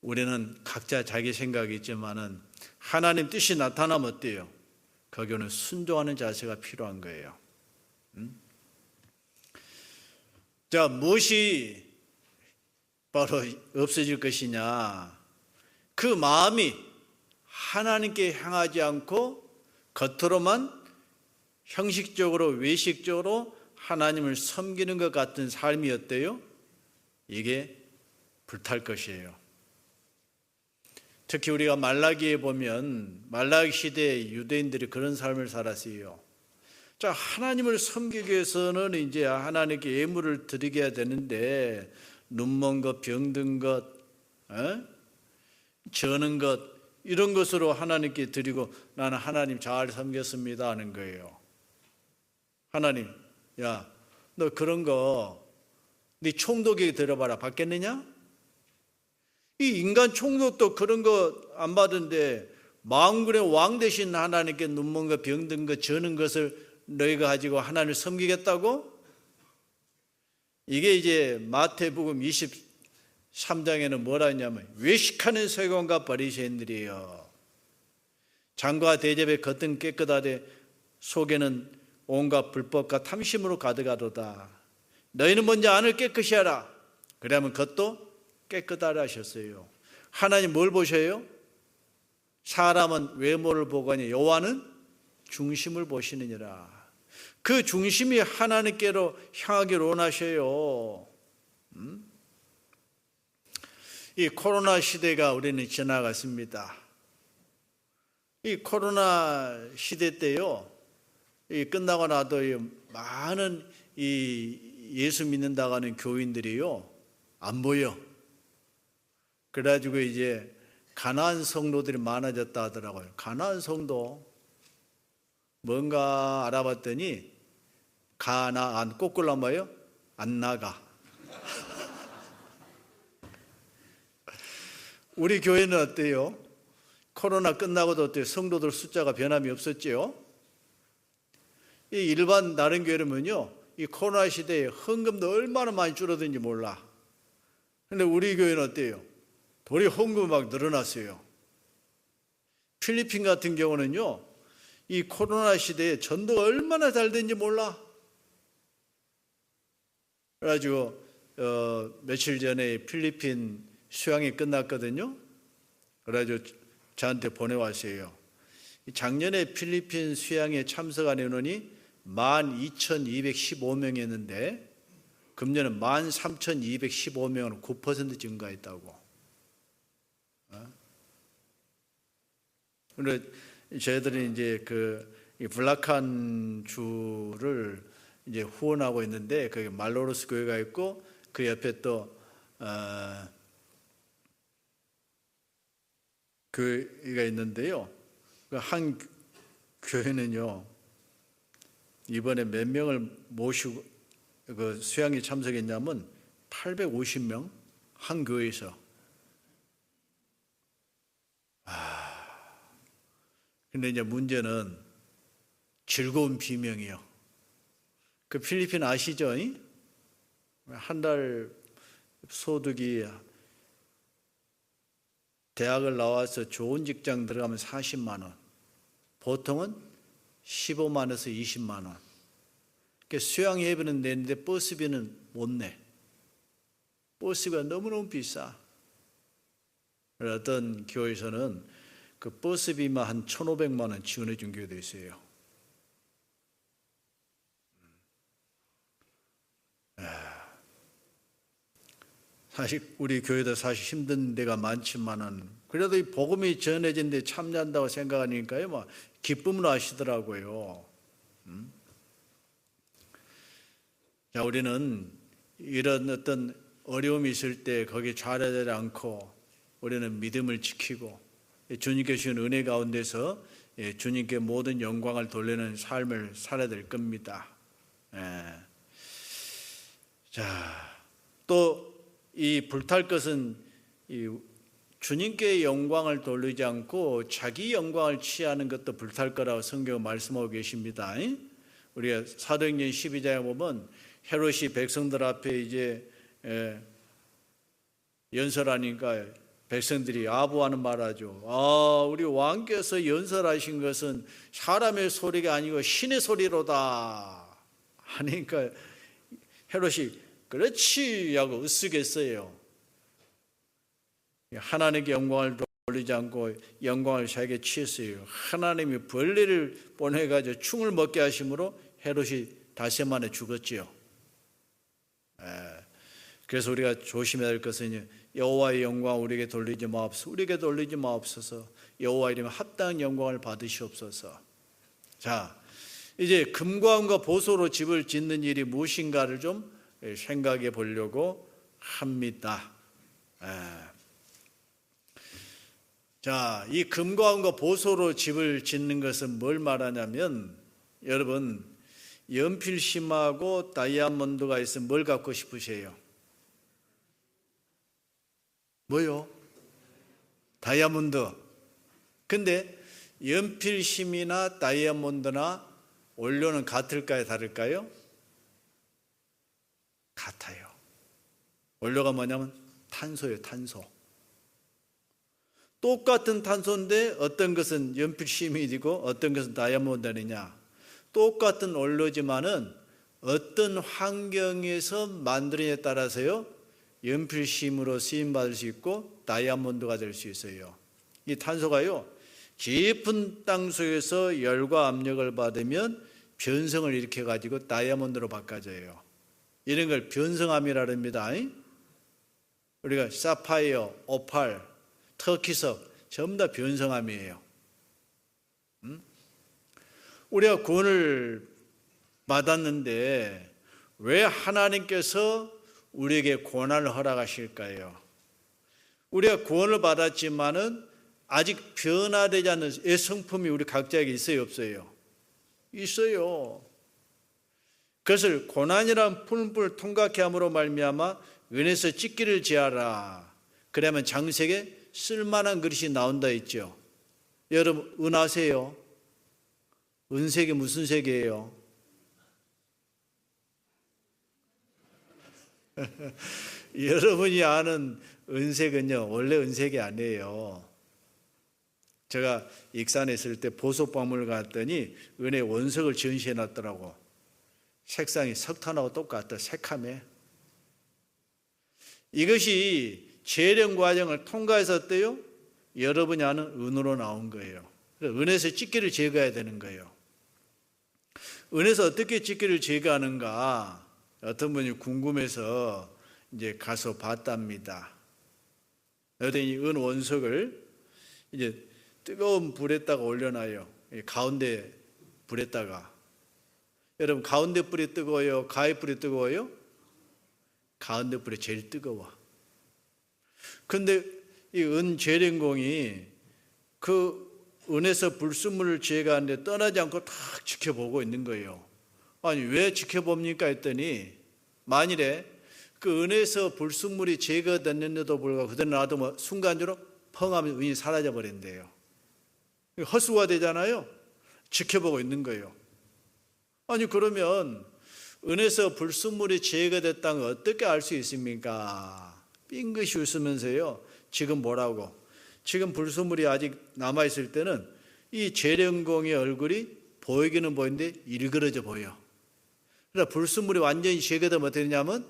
우리는 각자 자기 생각이 있지만은 하나님 뜻이 나타나면 어때요? 거기는 순종하는 자세가 필요한 거예요. 자, 무엇이 바로 없어질 것이냐? 그 마음이 하나님께 향하지 않고 겉으로만 형식적으로 외식적으로 하나님을 섬기는 것 같은 삶이 어때요? 이게 불탈 것이에요. 특히 우리가 말라기에 보면 말라기 시대에 유대인들이 그런 삶을 살았어요. 자, 하나님을 섬기기 위해서는 이제 하나님께 예물을 드리게 되는데 눈먼 것, 병든 것, 저는 것, 이런 것으로 하나님께 드리고 나는 하나님 잘 섬겼습니다 하는 거예요. 하나님, 야, 너 그런 거 네 총독에게 들어봐라. 받겠느냐? 이 인간 총독도 그런 거 안 받은데 만군의 왕 되신 하나님께 눈먼 것, 병든 것, 저는 것을 너희가 가지고 하나님을 섬기겠다고? 이게 이제 마태복음 23장에는 뭐라 했냐면 외식하는 세관과 바리새인들이에요. 장과 대접의 겉은 깨끗하되 속에는 온갖 불법과 탐심으로 가득하도다. 너희는 먼저 안을 깨끗이 하라. 그러면 겉도 깨끗하라 하셨어요. 하나님 뭘 보셔요? 사람은 외모를 보거니 여호와는 중심을 보시느니라. 그 중심이 하나님께로 향하기를 원하셔요. 이 코로나 시대가 우리는 지나갔습니다. 이 코로나 시대 때요, 이 끝나고 나도 많은 이 예수 믿는다고 하는 교인들이요 안 보여. 그래가지고 이제 가나안 성도들이 많아졌다 하더라고요. 가나안 성도 뭔가 알아봤더니 가나안 꼬꾸라 뭐예요? 안 나가. 우리 교회는 어때요? 코로나 끝나고도 어때요? 성도들 숫자가 변함이 없었지요? 이 일반 다른 교회라면요, 이 코로나 시대에 헌금도 얼마나 많이 줄어든지 몰라. 근데 우리 교회는 어때요? 도리 헌금이 막 늘어났어요. 필리핀 같은 경우는요, 이 코로나 시대에 전도가 얼마나 잘 된지 몰라. 그래가지고 며칠 전에 필리핀 수양이 끝났거든요. 그래가지고 저한테 보내왔어요. 작년에 필리핀 수양에 참석한 인원이 12,215명이었는데 금년은 13,215명으로 9% 증가했다고. 그런데 저희들이 이제 이 블라칸 주를 이제 후원하고 있는데 거기 말로로스 교회가 있고 그 옆에 또 교회가 있는데요. 한 교회는요 이번에 몇 명을 모시고 그 수양에 참석했냐면 850명 한 교회에서. 근데 이제 문제는 즐거운 비명이요. 그 필리핀 아시죠? 한 달 소득이 대학을 나와서 좋은 직장 들어가면 40만 원, 보통은 15만 원에서 20만 원. 수양 예배는 내는데 버스비는 못 내. 버스비가 너무너무 비싸. 어떤 교회에서는 그 버스비만 한 1,500만 원 지원해 준 교회도 있어요. 사실 우리 교회도 사실 힘든 데가 많지만은 그래도 이 복음이 전해진 데 참여한다고 생각하니까요, 막 기쁨으로 하시더라고요. 자, 우리는 이런 어떤 어려움이 있을 때 거기에 좌절하지 않고 우리는 믿음을 지키고 주님께 주신 은혜 가운데서 주님께 모든 영광을 돌리는 삶을 살아야 될 겁니다. 자, 또 이 불탈 것은 주님께 영광을 돌리지 않고 자기 영광을 취하는 것도 불탈 거라고 성경은 말씀하고 계십니다. 우리가 사도행전 12장에 보면 헤롯이 백성들 앞에 이제 연설하니까 백성들이 아부하는 말하죠. 우리 왕께서 연설하신 것은 사람의 소리가 아니고 신의 소리로다 하니까 헤롯이 그렇지 하고 으쓱했어요. 하나님께 영광을 돌리지 않고 영광을 자기에게 취했어요. 하나님이 벌레를 보내가지고 충을 먹게 하심으로 헤롯이 닷새 만에 죽었지요. 그래서 우리가 조심해야 될 것은 여호와의 영광 우리에게 돌리지 마옵소서. 우리에게 돌리지 마옵소서. 여호와 이름에 합당한 영광을 받으시옵소서. 자, 이제 금과 은과 보소로 집을 짓는 일이 무엇인가를 좀 생각해 보려고 합니다. 자, 이 금과 은과 보소로 집을 짓는 것은 뭘 말하냐면, 여러분 연필심하고 다이아몬드가 있으면 뭘 갖고 싶으세요? 뭐요? 다이아몬드. 근데 연필심이나 다이아몬드나 원료는 같을까요? 다를까요? 같아요. 원료가 뭐냐면 탄소예요. 탄소. 똑같은 탄소인데 어떤 것은 연필심이 되고 어떤 것은 다이아몬드느냐. 똑같은 원료지만은 어떤 환경에서 만들어에 따라서요 연필심으로 쓰임받을 수 있고 다이아몬드가 될 수 있어요. 이 탄소가요 깊은 땅 속에서 열과 압력을 받으면 변성을 일으켜 가지고 다이아몬드로 바꿔져요. 이런 걸 변성암이라 합니다. 우리가 사파이어, 오팔, 터키석 전부 다 변성암이에요. 우리가 구원을 받았는데 왜 하나님께서 우리에게 고난을 허락하실까요? 우리가 구원을 받았지만은 아직 변화되지 않은 성품이 우리 각자에게 있어요, 없어요? 있어요. 그것을 고난이란 풀불 통각케 함으로 말미암아 은에서 찢기를 제하라. 그러면 장색에 쓸만한 그릇이 나온다 했죠. 여러분 은 아세요? 은색이 무슨 색이에요? 여러분이 아는 은색은요 원래 은색이 아니에요. 제가 익산에 있을 때 보석박물관 갔더니 은의 원석을 전시해 놨더라고. 색상이 석탄하고 똑같다. 새카매. 이것이 재련 과정을 통과해서 어때요? 여러분이 아는 은으로 나온 거예요. 은에서 찢기를 제거해야 되는 거예요. 은에서 어떻게 찢기를 제거하는가? 어떤 분이 궁금해서 이제 가서 봤답니다. 그랬더니 은 원석을 이제 뜨거운 불에다가 올려놔요. 가운데 불에다가. 여러분 가운데 불이 뜨거워요? 가에 불이 뜨거워요? 가운데 불이 제일 뜨거워. 근데 이 은 재련공이 그 은에서 불순물을 제거하는데 떠나지 않고 딱 지켜보고 있는 거예요. 아니 왜 지켜봅니까 했더니 만일에 그 은에서 불순물이 제거됐는데도 불구하고 그대로 놔두면 순간적으로 펑 하면 은이 사라져 버린대요. 허수가 되잖아요. 지켜보고 있는 거예요. 아니 그러면 은에서 불순물이 제거됐다는 걸 어떻게 알 수 있습니까? 빙긋이 웃으면서요 지금 뭐라고? 지금 불순물이 아직 남아있을 때는 이 재령공의 얼굴이 보이기는 보이는데 일그러져 보여. 그러나 불순물이 완전히 제거되면 어떻게 되냐면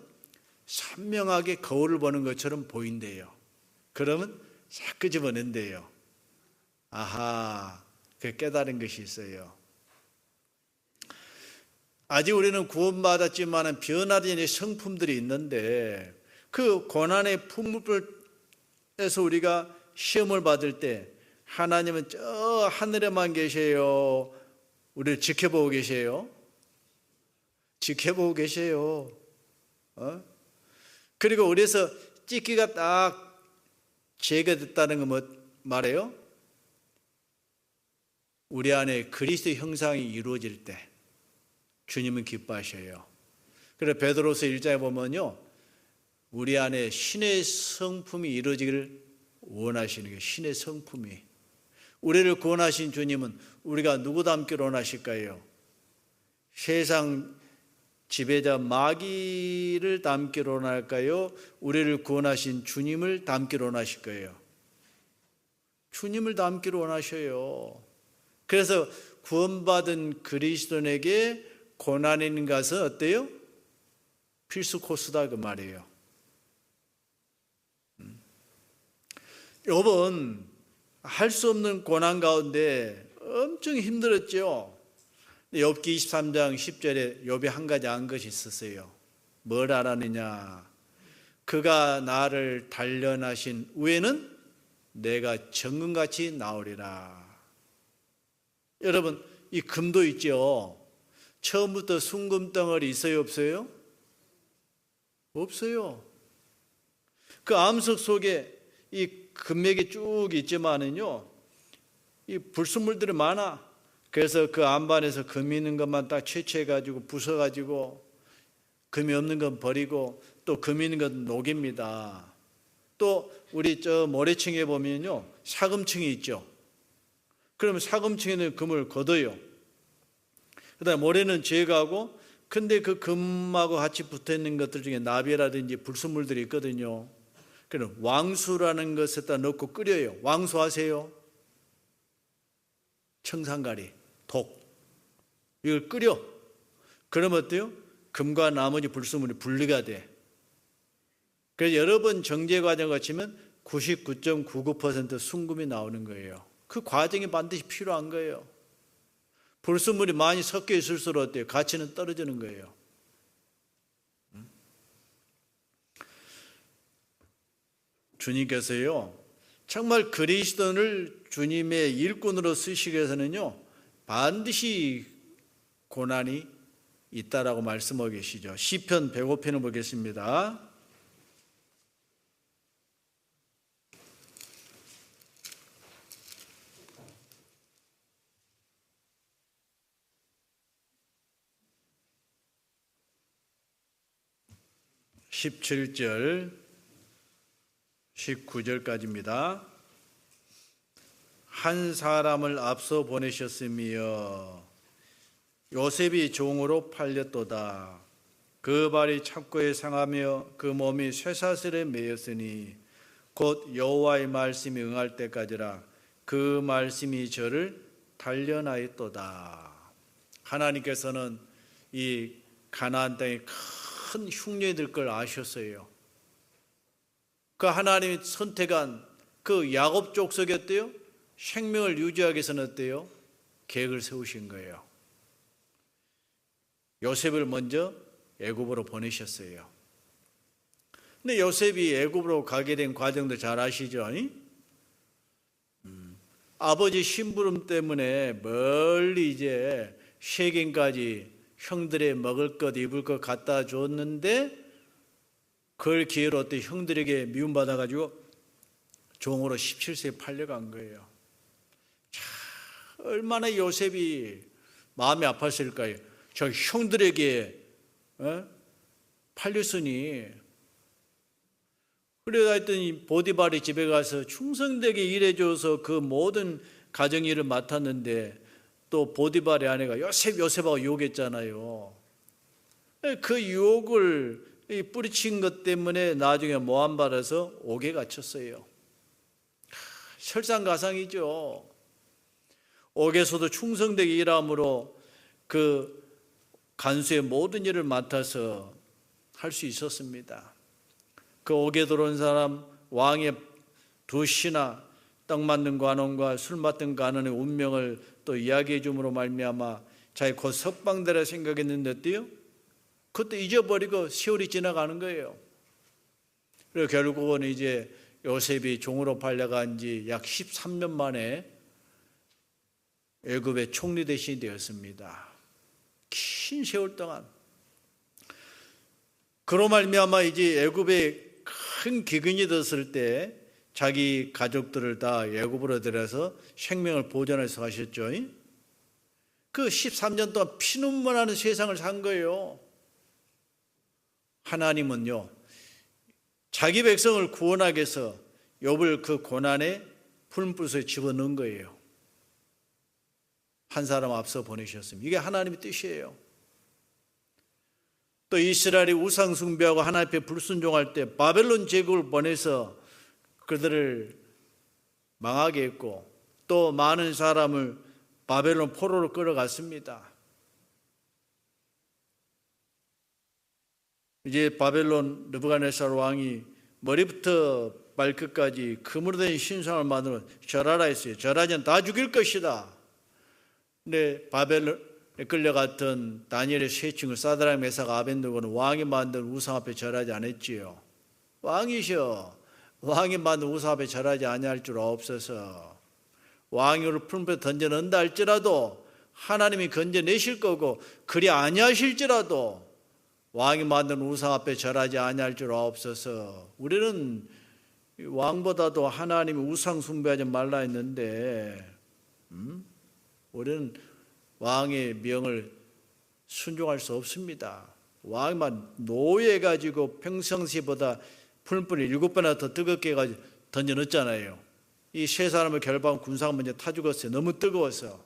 선명하게 거울을 보는 것처럼 보인대요. 그러면 싹 끄집어낸대요. 아하, 그 깨달은 것이 있어요. 아직 우리는 구원받았지만 변화된 성품들이 있는데 그 고난의 품물에서 우리가 시험을 받을 때 하나님은 저 하늘에만 계세요? 우리를 지켜보고 계세요? 지켜보고 계세요. 그리고 우리에서 찢기가 딱 제거됐다는 건 뭐 말해요? 우리 안에 그리스도의 형상이 이루어질 때 주님은 기뻐하셔요. 그래서 베드로서 1장에 보면요, 우리 안에 신의 성품이 이루어지기를 원하시는 거예요. 신의 성품이. 우리를 구원하신 주님은 우리가 누구 닮기를 원하실까요? 세상 지배자 마귀를 닮기를 원할까요? 우리를 구원하신 주님을 닮기를 원하실 거예요. 주님을 닮기를 원하셔요. 그래서 구원받은 그리스도인에게 고난이 있는 것은 어때요? 필수 코스다 그 말이에요. 요번 할 수 없는 고난 가운데 엄청 힘들었죠. 욥기 23장 10절에 욥이 한 가지 안 것이 있었어요. 뭘 알았느냐? 그가 나를 단련하신 후에는 내가 정금같이 나오리라. 여러분, 이 금도 있죠. 처음부터 순금덩어리 있어요, 없어요? 없어요. 그 암석 속에 이 금맥이 쭉 있지만은요, 이 불순물들이 많아. 그래서 그 안반에서 금 있는 것만 딱 채취해가지고 부숴가지고 금이 없는 건 버리고 또 금 있는 건 녹입니다. 또 우리 저 모래층에 보면요, 사금층이 있죠. 그러면 사금층에는 금을 걷어요. 그다음에 모래는 제거하고, 근데 그 금하고 같이 붙어 있는 것들 중에 나비라든지 불순물들이 있거든요. 그럼 왕수라는 것에다 넣고 끓여요. 왕수 아세요? 청산가리, 독. 이걸 끓여. 그러면 어때요? 금과 나머지 불순물이 분리가 돼. 그래서 여러 번 정제 과정을 거치면 99.99% 순금이 나오는 거예요. 그 과정이 반드시 필요한 거예요. 불순물이 많이 섞여 있을수록 어때요? 가치는 떨어지는 거예요. 주님께서요, 정말 그리스도를 주님의 일꾼으로 쓰시기 위해서는요, 반드시 고난이 있다라고 말씀하고 계시죠. 시편 105편을 보겠습니다. (17절) 19절까지입니다. 한 사람을 앞서 보내셨으며 요셉이 종으로 팔렸도다. 그 발이 착고에 상하며 그 몸이 쇠사슬에 매였으니 곧 여호와의 말씀이 응할 때까지라. 그 말씀이 저를 단련하였도다. 하나님께서는 이 가나안 땅에 큰 흉년이 될 걸 아셨어요. 그 하나님이 선택한 그 야곱 족속이 어때요? 생명을 유지하기 위해서는 어때요? 계획을 세우신 거예요. 요셉을 먼저 애굽으로 보내셨어요. 근데 요셉이 애굽으로 가게 된 과정도 잘 아시죠? 아버지 심부름 때문에 멀리 이제 쉐겜까지 형들의 먹을 것 입을 것 갖다 줬는데, 그걸 기회로 어떤 형들에게 미움받아가지고 종으로 17세에 팔려간 거예요. 참, 얼마나 요셉이 마음이 아팠을까요? 저 형들에게 팔렸으니. 그래서 하여튼 보디발의 집에 가서 충성되게 일해줘서 그 모든 가정 일을 맡았는데, 또 보디발의 아내가 요셉하고 유혹했잖아요. 그 유혹을 뿌리친 것 때문에 나중에 모함받아서 옥에 갇혔어요. 설상가상이죠. 옥에서도 충성되게 일함으로 그 간수의 모든 일을 맡아서 할 수 있었습니다. 그 옥에 들어온 사람, 왕의 두 신하, 떡 만든 관원과 술 맡은 관원의 운명을 또 이야기해 줌으로 말미암아 자기 곧 석방되라 생각했는데요, 그것도 잊어버리고 세월이 지나가는 거예요. 그리고 결국은 이제 요셉이 종으로 팔려간 지 약 13년 만에 애굽의 총리 대신이 되었습니다. 긴 세월 동안. 그로 말미암아 이제 애굽에 큰 기근이 됐을 때 자기 가족들을 다 애굽으로 들여서 생명을 보존해서 하셨죠. 그 13년 동안 피눈물 나는 세상을 산 거예요. 하나님은요, 자기 백성을 구원하기 위해서 욥을 그 고난의 풀무불소에 집어넣은 거예요. 한 사람 앞서 보내셨습니다. 이게 하나님의 뜻이에요. 또 이스라엘이 우상 숭배하고 하나님 앞에 불순종할 때 바벨론 제국을 보내서 그들을 망하게 했고 또 많은 사람을 바벨론 포로로 끌어갔습니다. 이제 바벨론 느부갓네살 왕이 머리부터 발끝까지 금으로 된 신상을 만들어 절하라 했어요. 절하면 다 죽일 것이다. 근데 바벨론에 끌려갔던 다니엘의 세 친구 사드락 메삭 아벤느고는 왕이 만든 우상 앞에 절하지 않았지요. 왕이셔. 왕이 만든 우상 앞에 절하지 아니할 줄 없어서 왕을 풀무불에 던져넣는다 할지라도 하나님이 건져내실 거고 그리 아니하실지라도 왕이 만든 우상 앞에 절하지 아니할 줄 없어서 우리는 왕보다도 하나님이 우상 숭배하지 말라 했는데 우리는 왕의 명을 순종할 수 없습니다. 왕만 노예해가지고 평상시보다 풀불을 7배나 더 뜨겁게 해가지고 던져 넣었잖아요. 이 세 사람을 결박한 군사가 먼저 타 죽었어요. 너무 뜨거워서.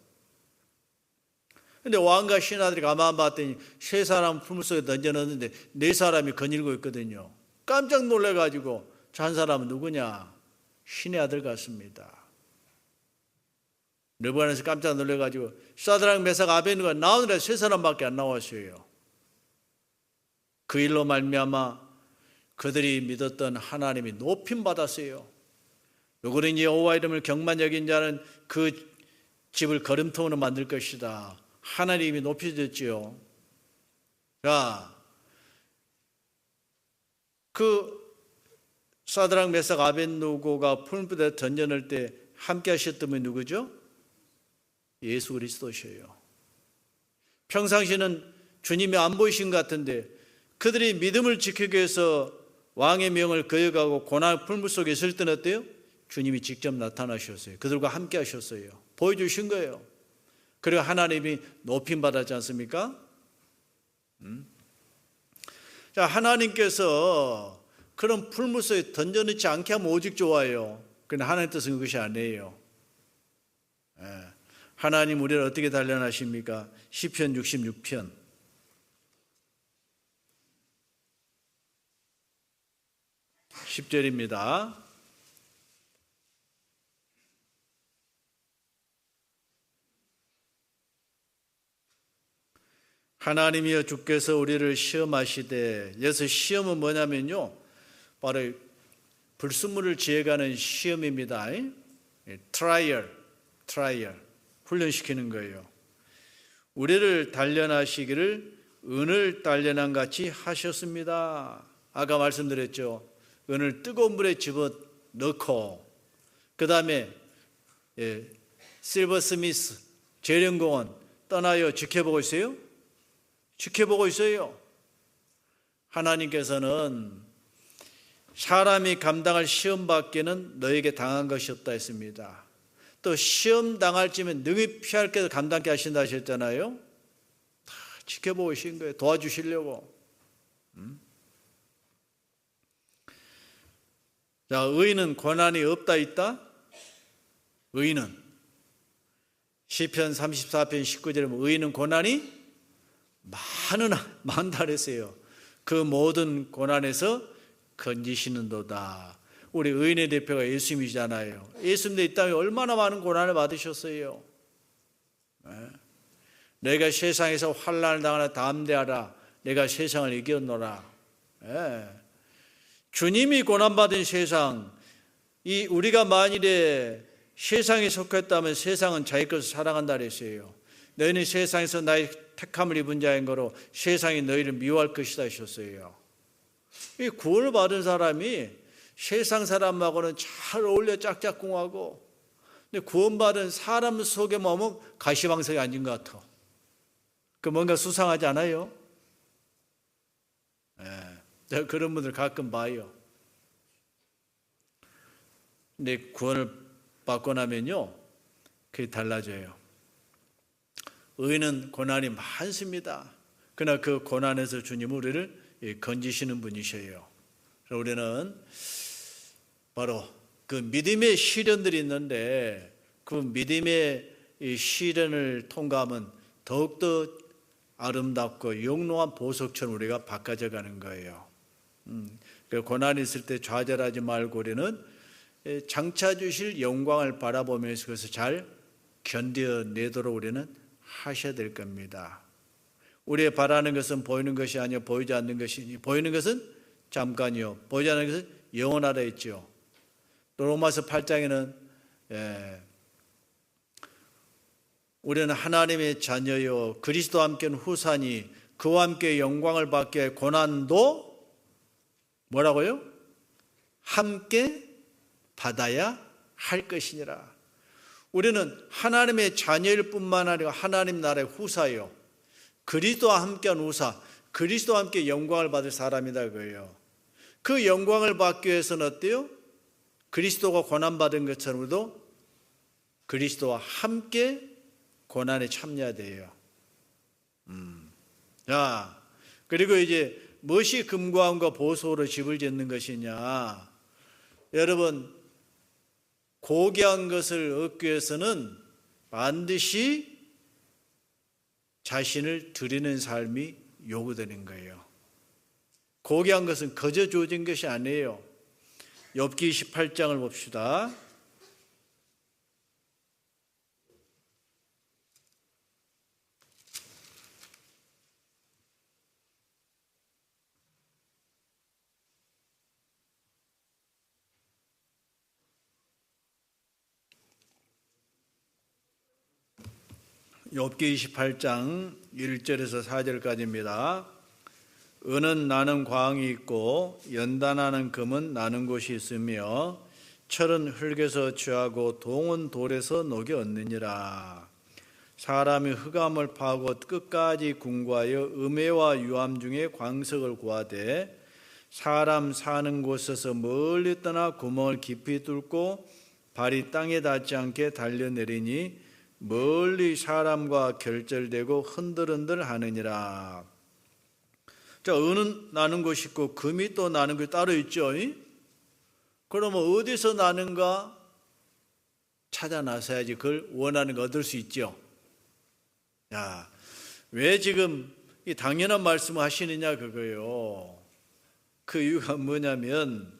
근데 왕과 신하들이 가만 봤더니 세 사람 풀물 속에 던져 넣었는데 네 사람이 거닐고 있거든요. 깜짝 놀래가지고 저 한 사람은 누구냐? 신의 아들 같습니다. 느부갓네살 깜짝 놀래가지고 사드락 메삭 아벤느고가 나오느라 세 사람밖에 안 나왔어요. 그 일로 말미암아 그들이 믿었던 하나님이 높임 받았어요. 누구는 여호와 이름을 경만 여긴 자는 그 집을 거름통으로 만들 것이다. 하나님이 높여졌지요. 자, 그 사드락 메삭 아벤느고가 풀무불에 던져 넣을 때 함께 하셨던 분이 누구죠? 예수 그리스도셔요. 평상시는 주님이 안 보이신 것 같은데 그들이 믿음을 지키기 위해서 왕의 명을 거역하고 고난 풀무 속에 있을 때는 어때요? 주님이 직접 나타나셨어요. 그들과 함께 하셨어요. 보여주신 거예요. 그리고 하나님이 높임 받았지 않습니까? 자, 하나님께서 그런 풀무 속에 던져넣지 않게 하면 오직 좋아요. 그런데 하나님 뜻은 그것이 아니에요. 하나님 우리를 어떻게 단련하십니까? 시편 66편 10절입니다. 하나님이여 주께서 우리를 시험하시되, 여기서 시험은 뭐냐면요, 바로 불순물을 지어가는 시험입니다. 트라이얼 훈련시키는 거예요. 우리를 단련하시기를 은을 단련한 같이 하셨습니다. 아까 말씀드렸죠. 은을 뜨거운 물에 집어넣고 그 다음에 실버스미스 재련공원 떠나요. 지켜보고 있어요? 지켜보고 있어요. 하나님께서는 사람이 감당할 시험 밖에는 너에게 당한 것이 없다 했습니다. 또 시험 당할 쯤에 능히 피할 것을 감당케 하신다 하셨잖아요. 다 지켜보고 계신 거예요. 도와주시려고. 자, 의인은 고난이 없다 있다? 의인은 시편 34편 19절에 보면 의인은 고난이 많다 그랬어요. 그 모든 고난에서 건지시는도다. 우리 의인의 대표가 예수님이잖아요. 예수님도 이 땅에 얼마나 많은 고난을 받으셨어요. 내가 세상에서 환난을 당하나 담대하라. 내가 세상을 이겼노라. 주님이 고난받은 세상, 우리가 만일에 세상에 속했다면 세상은 자기 것을 사랑한다 그랬어요. 너희는 세상에서 나의 택함을 입은 자인 거로 세상이 너희를 미워할 것이다 하셨어요. 이 구원을 받은 사람이 세상 사람하고는 잘 어울려 짝짝꿍하고, 근데 구원받은 사람 속에 머문 가시방석에 앉은 것 같아. 그 뭔가 수상하지 않아요? 제가 그런 분들 가끔 봐요. 근데 구원을 받고 나면요, 그게 달라져요. 의인은 고난이 많습니다. 그러나 그 고난에서 주님은 우리를 건지시는 분이셔요. 그래서 우리는 바로 그 믿음의 시련들이 있는데, 그 믿음의 시련을 통과하면 더욱더 아름답고 영롱한 보석처럼 우리가 바꿔져 가는 거예요. 그 고난이 있을 때 좌절하지 말고 우리는 장차 주실 영광을 바라보면서 그것을 잘 견뎌내도록 우리는 하셔야 될 겁니다. 우리의 바라는 것은 보이는 것이 아니요 보이지 않는 것이니, 보이는 것은 잠깐이요 보이지 않는 것은 영원하다 했죠. 또 로마서 8장에는 우리는 하나님의 자녀요 그리스도와 함께는 후사니 그와 함께 영광을 받기 위해 고난도 뭐라고요? 함께 받아야 할 것이니라. 우리는 하나님의 자녀일 뿐만 아니라 하나님 나라의 후사요 그리스도와 함께한 후사, 그리스도와 함께 영광을 받을 사람이다 그거예요. 그 영광을 받기 위해서는 어때요? 그리스도가 고난받은 것처럼 우리도 그리스도와 함께 고난에 참여해야 돼요. 자, 그리고 이제 무엇이 금과 은과 보석으로 집을 짓는 것이냐? 여러분, 고귀한 것을 얻기 위해서는 반드시 자신을 드리는 삶이 요구되는 거예요. 고귀한 것은 거저 주어진 것이 아니에요. 욥기 28장을 봅시다. 욥기 28장 1절에서 4절까지입니다. 은은 나는 광이 있고 연단하는 금은 나는 곳이 있으며 철은 흙에서 취하고 동은 돌에서 녹이 얻느니라. 사람이 흑암을 파고 끝까지 궁구하여 음해와 유암 중에 광석을 구하되 사람 사는 곳에서 멀리 떠나 구멍을 깊이 뚫고 발이 땅에 닿지 않게 달려내리니 멀리 사람과 결절되고 흔들흔들 하느니라. 자, 은은 나는 것이 있고 금이 또 나는 것이 따로 있죠. 그러면 어디서 나는가 찾아 나서야지 그걸 원하는 거 얻을 수 있죠. 야, 왜 지금 이 당연한 말씀을 하시느냐 그거예요. 그 이유가 뭐냐면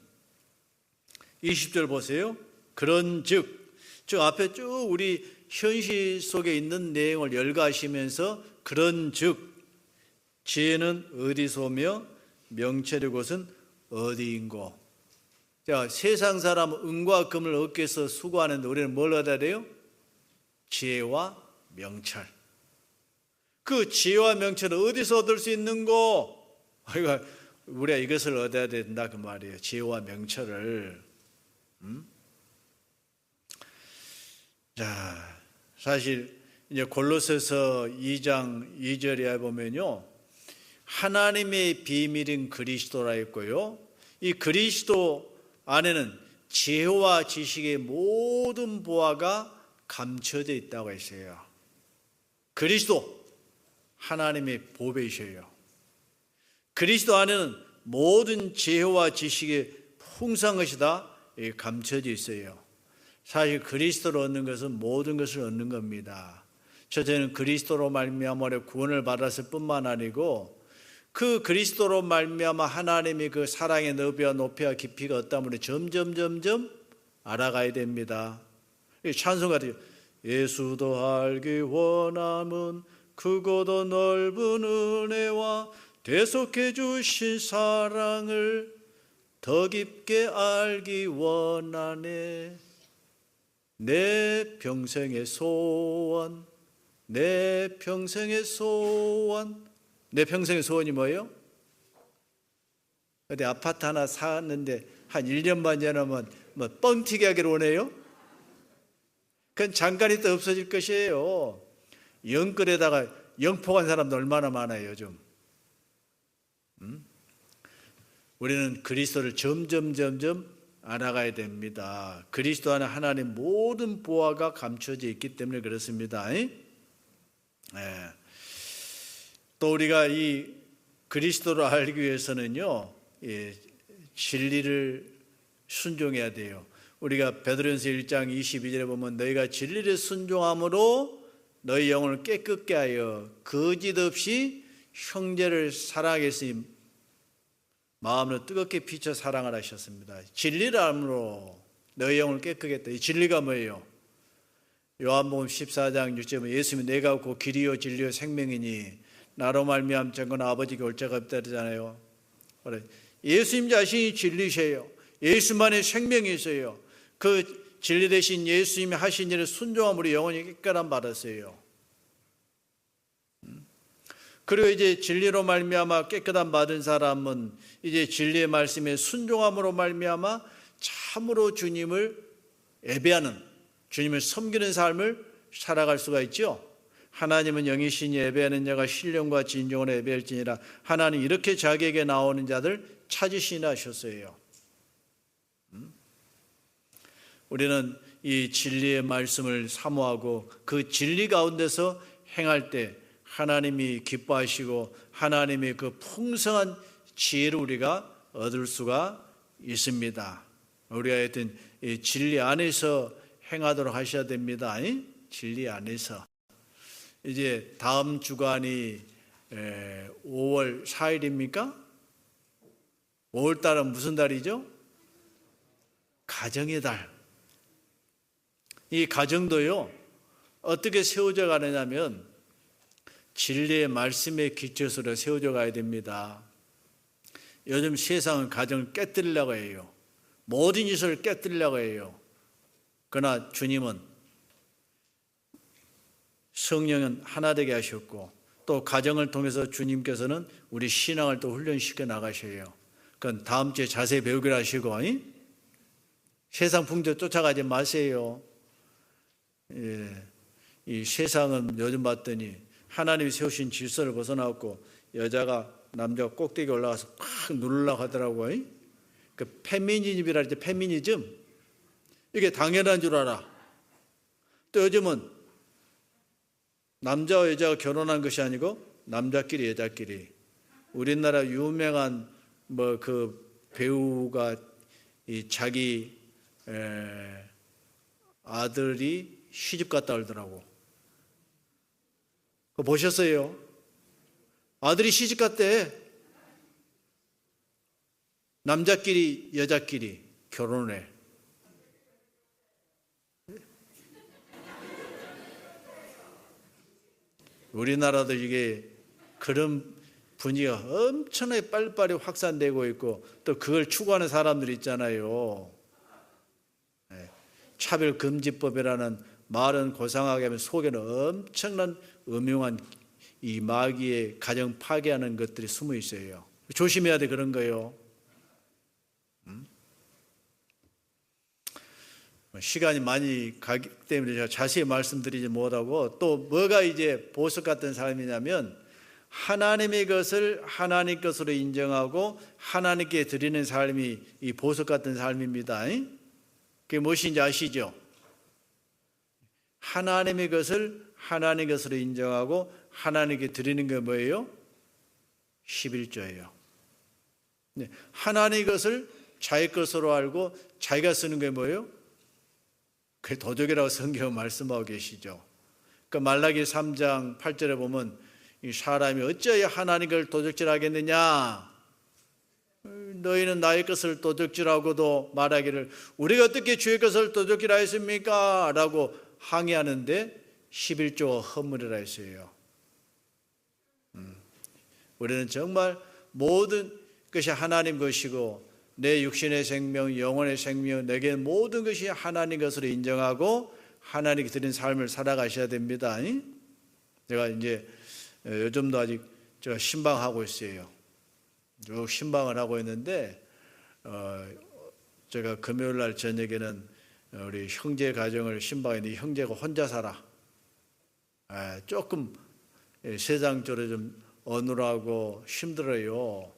20절 보세요. 그런즉, 즉 앞에 쭉 우리 현실 속에 있는 내용을 열거하시면서 그런즉 지혜는 어디서 오며 명철의 곳은 어디인고. 자, 세상 사람은 은과 금을 얻기 위해서 수고하는데 우리는 뭘 얻어야 돼요? 지혜와 명철. 그 지혜와 명철을 어디서 얻을 수 있는고? 우리가 이것을 얻어야 된다 그 말이에요. 지혜와 명철을. 자, 사실 이제 골로새서 2장 2절에 보면요, 하나님의 비밀인 그리스도라 했고요, 이 그리스도 안에는 지혜와 지식의 모든 보화가 감춰져 있다고 했어요. 그리스도 하나님의 보배이셔요. 그리스도 안에는 모든 지혜와 지식의 풍성한 것이 다 감춰져 있어요. 사실 그리스도로 얻는 것은 모든 것을 얻는 겁니다. 저는 그리스도로 말미암아 구원을 받았을 뿐만 아니고 그 그리스도로 말미암아 하나님이 그 사랑의 너비와 높이와 깊이가 어떠함을 점점 알아가야 됩니다. 찬송 같아요. 예수도 알기 원함은 크고도 넓은 은혜와 대속해 주신 사랑을 더 깊게 알기 원하네. 내 평생의 소원, 내 평생의 소원. 내 평생의 소원이 뭐예요? 어디 아파트 하나 샀는데 한 1년 반 지나면 뭐 뻥튀기 하기를 원해요? 그건 잠깐 있다 없어질 것이에요. 영끌에다가 영포한 사람도 얼마나 많아요 요즘. 우리는 그리스도를 점점 알아가야 됩니다. 그리스도 안에 하나님 모든 보화가 감춰져 있기 때문에 그렇습니다. 또 우리가 이 그리스도를 알기 위해서는요, 진리를 순종해야 돼요. 우리가 베드로전서 1장 22절에 보면 너희가 진리를 순종함으로 너희 영혼을 깨끗게 하여 거짓 없이 형제를 사랑하겠으니 마음으로 뜨겁게 비춰 사랑을 하셨습니다. 진리를 알므로 너희 영혼을 깨끗게 했다. 이 진리가 뭐예요? 요한복음 14장 6절에 예수님이 내가 곧 길이요 진리요 생명이니 나로 말미암 전거나 아버지께 올 자가 없다 그러잖아요. 예수님 자신이 진리세요. 예수만의 생명이 있어요. 그 진리 대신 예수님이 하신 일을 순종함으로 영혼이 깨끗함 받았어요. 그리고 이제 진리로 말미암아 깨끗함 받은 사람은 이제 진리의 말씀에 순종함으로 말미암아 참으로 주님을 예배하는, 주님을 섬기는 삶을 살아갈 수가 있죠. 하나님은 영이시니 예배하는 자가 신령과 진정으로 예배할지니라. 하나님 이렇게 자기에게 나오는 자들 찾으시나 하셨어요. 우리는 이 진리의 말씀을 사모하고 그 진리 가운데서 행할 때 하나님이 기뻐하시고 하나님의 그 풍성한 지혜를 우리가 얻을 수가 있습니다. 우리가 하여튼 이 진리 안에서 행하도록 하셔야 됩니다. 진리 안에서. 이제 다음 주간이 5월 4일입니까? 5월 달은 무슨 달이죠? 가정의 달. 이 가정도요, 어떻게 세워져 가느냐면 진리의 말씀에 기초서 세워져 가야 됩니다. 요즘 세상은 가정을 깨뜨리려고 해요. 모든 짓을 깨뜨리려고 해요. 그러나 주님은 성령은 하나 되게 하셨고 또 가정을 통해서 주님께서는 우리 신앙을 또 훈련시켜 나가셔요. 그건 다음 주에 자세히 배우기로 하시고 세상 풍조 쫓아가지 마세요. 이 세상은 요즘 봤더니 하나님이 세우신 질서를 벗어나고 여자가 남자가 꼭대기에 올라가서 팍 누르려고 하더라고요. 그 페미니즘이라 하죠. 페미니즘. 이게 당연한 줄 알아. 또 요즘은 남자와 여자가 결혼한 것이 아니고 남자끼리 여자끼리. 우리나라 유명한 뭐 그 배우가 이 자기 아들이 시집 갔다 오더라고. 그거 보셨어요? 아들이 시집 갔대. 남자끼리 여자끼리 결혼해. 우리나라도 이게 그런 분위기가 엄청나게 빨리빨리 확산되고 있고 또 그걸 추구하는 사람들이 있잖아요. 차별금지법이라는 말은 고상하게 하면 속에는 엄청난 음흉한 이 마귀의 가정 파괴하는 것들이 숨어 있어요. 조심해야 돼 그런 거예요. 시간이 많이 가기 때문에 제가 자세히 말씀드리지 못하고 또 뭐가 이제 보석 같은 삶이냐면 하나님의 것을 하나님 것으로 인정하고 하나님께 드리는 삶이 이 보석 같은 삶입니다. 그게 무엇인지 아시죠? 하나님의 것을 하나님 것으로 인정하고 하나님께 드리는 게 뭐예요? 11조예요. 하나님의 것을 자기 것으로 알고 자기가 쓰는 게 뭐예요? 그게 도적이라고 성경은 말씀하고 계시죠. 그 말라기 3장 8절에 보면 이 사람이 어찌하여 하나님을 도적질하겠느냐? 너희는 나의 것을 도적질하고도 말하기를 우리가 어떻게 주의 것을 도적질하였습니까? 라고 항의하는데 11조가 허물이라 했어요. 우리는 정말 모든 것이 하나님 것이고 내 육신의 생명, 영혼의 생명, 내게 모든 것이 하나님 것으로 인정하고 하나님께 드린 삶을 살아가셔야 됩니다. 제가 이제 요즘도 아직 제가 신방하고 있어요. 쭉 신방을 하고 있는데 제가 금요일 날 저녁에는 우리 형제 가정을 신방했는데 형제가 혼자 살아. 조금 세상적으로 좀 어눌하고 힘들어요.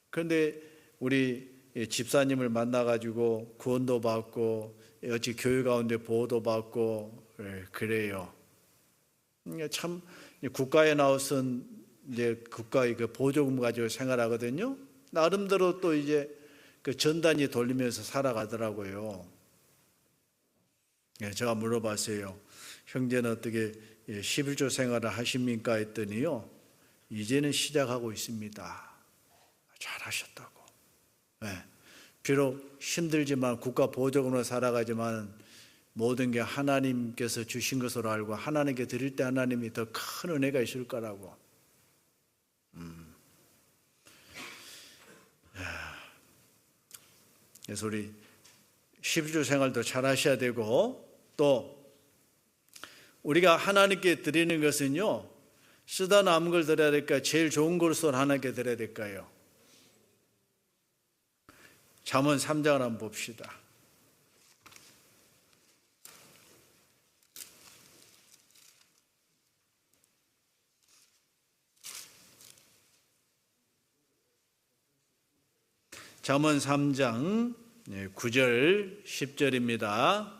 그런데 우리 집사님을 만나가지고 구원도 받고 어찌 교회 가운데 보호도 받고 그래요. 참 국가에 나와선 이제 국가의 그 보조금 가지고 생활하거든요. 나름대로 또 이제 그 전단위 돌리면서 살아가더라고요. 제가 물어봤어요. 형제는 어떻게 11조 생활을 하십니까? 했더니요. 이제는 시작하고 있습니다. 잘하셨다고. 비록 힘들지만 국가 보조금으로 살아가지만 모든 게 하나님께서 주신 것으로 알고 하나님께 드릴 때 하나님이 더 큰 은혜가 있을 거라고. 그래서 우리 11조 생활도 잘 하셔야 되고 또 우리가 하나님께 드리는 것은요. 쓰다 남은 걸 드려야 될까요? 제일 좋은 것을 하나님께 드려야 될까요? 잠언 3장을 한번 봅시다. 잠언 3장 9절 10절입니다.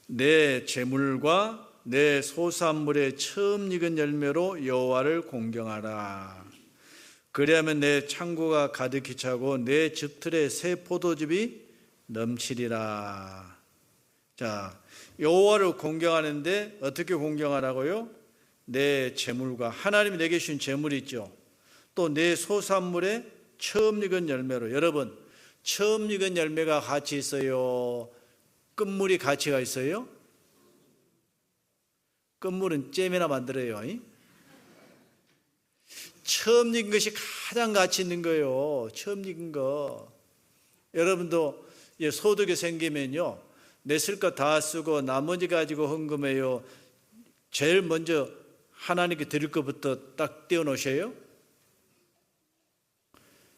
내 재물과 내 소산물의 처음 익은 열매로 여호와를 공경하라. 그리하면 내 창고가 가득히 차고 내 즙틀에 새 포도즙이 넘치리라. 자, 여호와를 공경하는데 어떻게 공경하라고요? 내 재물과 하나님이 내게 주신 재물이 있죠. 또 내 소산물에 처음 익은 열매로. 여러분, 처음 익은 열매가 같이 있어요? 끝물이 가치가 있어요? 끝물은 잼이나 만들어요. 처음 익은 것이 가장 가치 있는 거예요. 처음 익은 거. 여러분도 소득이 생기면요, 내 쓸 것 다 쓰고 나머지 가지고 헌금해요. 제일 먼저 하나님께 드릴 것부터 딱 떼어놓으셔요.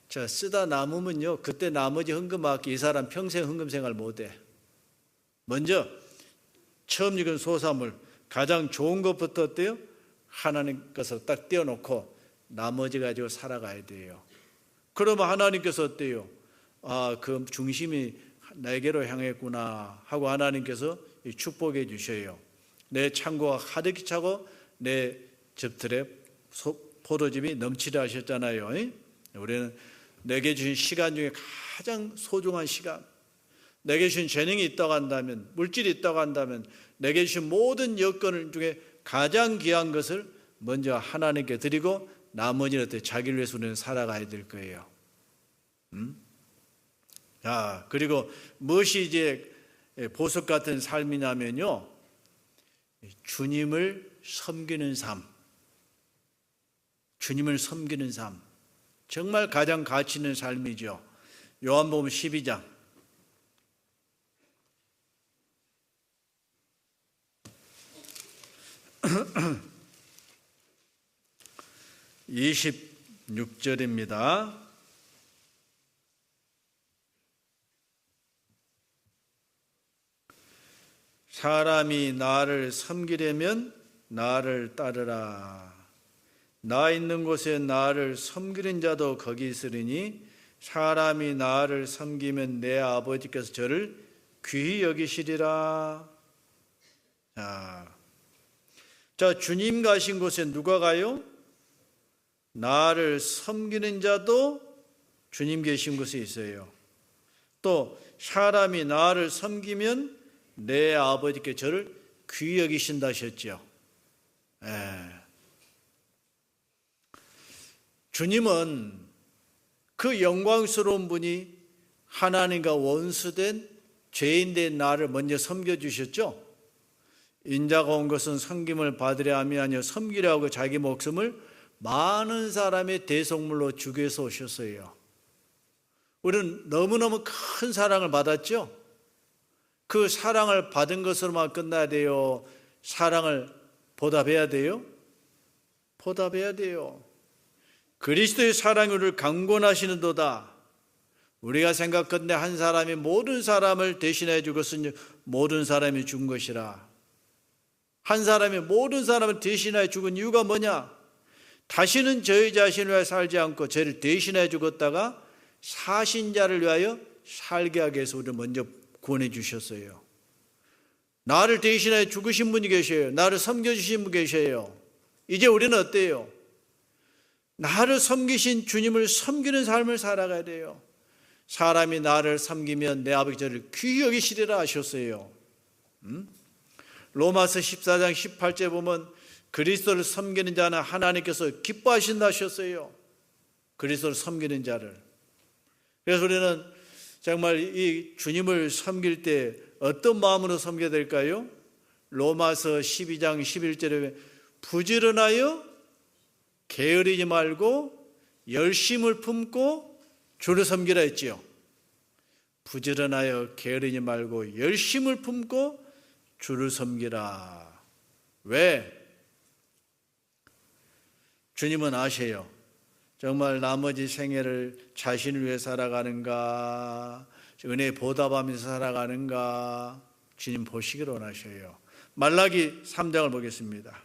자, 쓰다 남으면요, 그때 나머지 헌금하기 이 사람 평생 헌금 생활 못해. 먼저 처음 익은 소산물 가장 좋은 것부터 어때요? 하나님 것을 딱 떼어놓고 나머지 가지고 살아가야 돼요. 그러면 하나님께서 어때요? 아, 그 중심이 내게로 향했구나 하고 하나님께서 축복해 주셔요. 내 창고가 가득히 차고 내 즙틀에 포도즙이 넘치려 하셨잖아요. 우리는 내게 주신 시간 중에 가장 소중한 시간, 내게 주신 재능이 있다고 한다면, 물질이 있다고 한다면 내게 주신 모든 여건 중에 가장 귀한 것을 먼저 하나님께 드리고 나머지는 어때? 자기를 위해서 우리는 살아가야 될 거예요. 자, 그리고 무엇이 이제 보석 같은 삶이냐면요, 주님을 섬기는 삶. 주님을 섬기는 삶. 정말 가장 가치 있는 삶이죠. 요한복음 12장. 26절입니다. 사람이 나를 섬기려면 나를 따르라. 나 있는 곳에 나를 섬기는 자도 거기 있으리니 사람이 나를 섬기면 내 아버지께서 저를 귀히 여기시리라. 자, 주님 가신 곳에 누가 가요? 나를 섬기는 자도 주님 계신 곳에 있어요. 또 사람이 나를 섬기면 내 아버지께 저를 귀히 여기신다 하셨죠. 주님은 그 영광스러운 분이 하나님과 원수된 죄인된 나를 먼저 섬겨주셨죠. 인자가 온 것은 섬김을 받으려 함이 아니요 섬기려 하고 자기 목숨을 많은 사람의 대속물로 주기 위해서 오셨어요. 우리는 너무너무 큰 사랑을 받았죠. 그 사랑을 받은 것으로만 끝나야 돼요? 사랑을 보답해야 돼요? 보답해야 돼요. 그리스도의 사랑이 우리를 강권하시는도다. 우리가 생각건대 한 사람이 모든 사람을 대신해 줄 것은 모든 사람이 죽은 것이라. 한 사람이 모든 사람을 대신해 죽은 이유가 뭐냐? 다시는 저희 자신을 위하여 살지 않고 저를 대신해 죽었다가 사신 자를 위하여 살게 하기 위해서 우리를 먼저 구원해 주셨어요. 나를 대신해 죽으신 분이 계셔요. 나를 섬겨주신 분이 계셔요. 이제 우리는 어때요? 나를 섬기신 주님을 섬기는 삶을 살아가야 돼요. 사람이 나를 섬기면 내 아버지 저를 귀히 여기시리라 하셨어요. 로마서 14장 18절 보면 그리스도를 섬기는 자는 하나님께서 기뻐하신다 하셨어요. 그리스도를 섬기는 자를. 그래서 우리는 정말 이 주님을 섬길 때 어떤 마음으로 섬겨야 될까요? 로마서 12장 11절에 부지런하여 게으르지 말고 열심을 품고 주를 섬기라 했지요. 부지런하여 게으르지 말고 열심을 품고 주를 섬기라. 왜? 주님은 아셔요. 정말 나머지 생애를 자신을 위해 살아가는가, 은혜에 보답하면서 살아가는가, 주님 보시기를 원하셔요. 말라기 3장을 보겠습니다.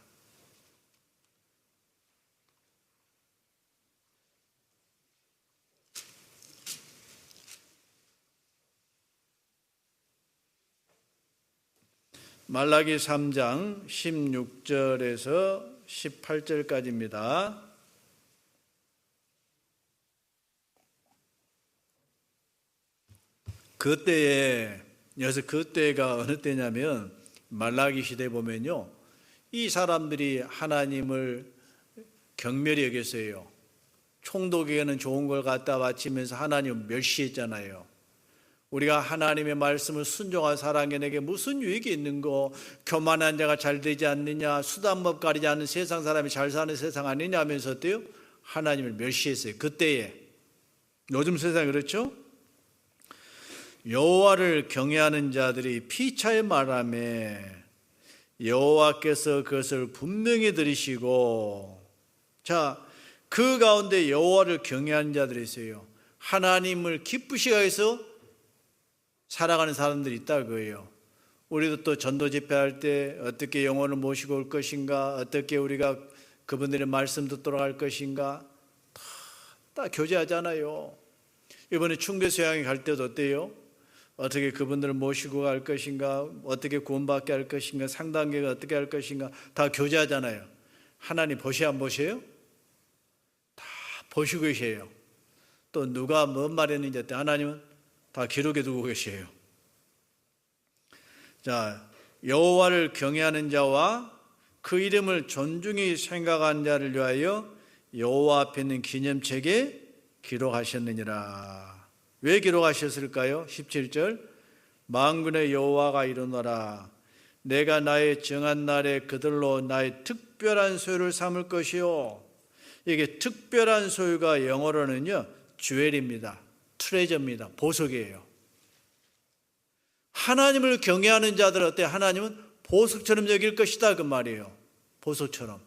말라기 3장 16절에서 18절까지입니다. 그때에, 여기서 그때가 어느 때냐면 말라기 시대에 보면요, 이 사람들이 하나님을 경멸히 여겼어요. 총독에게는 좋은 걸 갖다 바치면서 하나님을 멸시했잖아요. 우리가 하나님의 말씀을 순종한 사람에게 무슨 유익이 있는 거, 교만한 자가 잘 되지 않느냐, 수단법 가리지 않는 세상 사람이 잘 사는 세상 아니냐 하면서 어때요? 하나님을 멸시했어요. 그때에. 요즘 세상이 그렇죠? 여호와를 경외하는 자들이 피차에 말하며 여호와께서 그것을 분명히 들으시고, 자, 그 가운데 여호와를 경외하는 자들이 있어요. 하나님을 기쁘시게 해서 살아가는 사람들이 있다 그거예요. 우리도 또 전도 집회할 때 어떻게 영혼을 모시고 올 것인가, 어떻게 우리가 그분들의 말씀 듣도록 할 것인가, 다 교제하잖아요. 이번에 충배소양에 갈 때도 어때요? 어떻게 그분들을 모시고 갈 것인가, 어떻게 구원받게 할 것인가, 상단계가 어떻게 할 것인가, 다 교제하잖아요. 하나님 보셔야 안 보셔요? 다 보시고 계세요. 또 누가 뭔 말했는지 하나님은 다 기록해 두고 계세요. 자, 여호와를 경외하는 자와 그 이름을 존중히 생각하는 자를 위하여 여호와 앞에 있는 기념책에 기록하셨느니라. 왜 기록하셨을까요? 17절, 만군의 여호와가 이르노라. 내가 나의 정한 날에 그들로 나의 특별한 소유를 삼을 것이요. 이게 특별한 소유가 영어로는요, 주엘입니다. 트레저입니다. 보석이에요. 하나님을 경외하는 자들 어때? 하나님은 보석처럼 여길 것이다 그 말이에요. 보석처럼.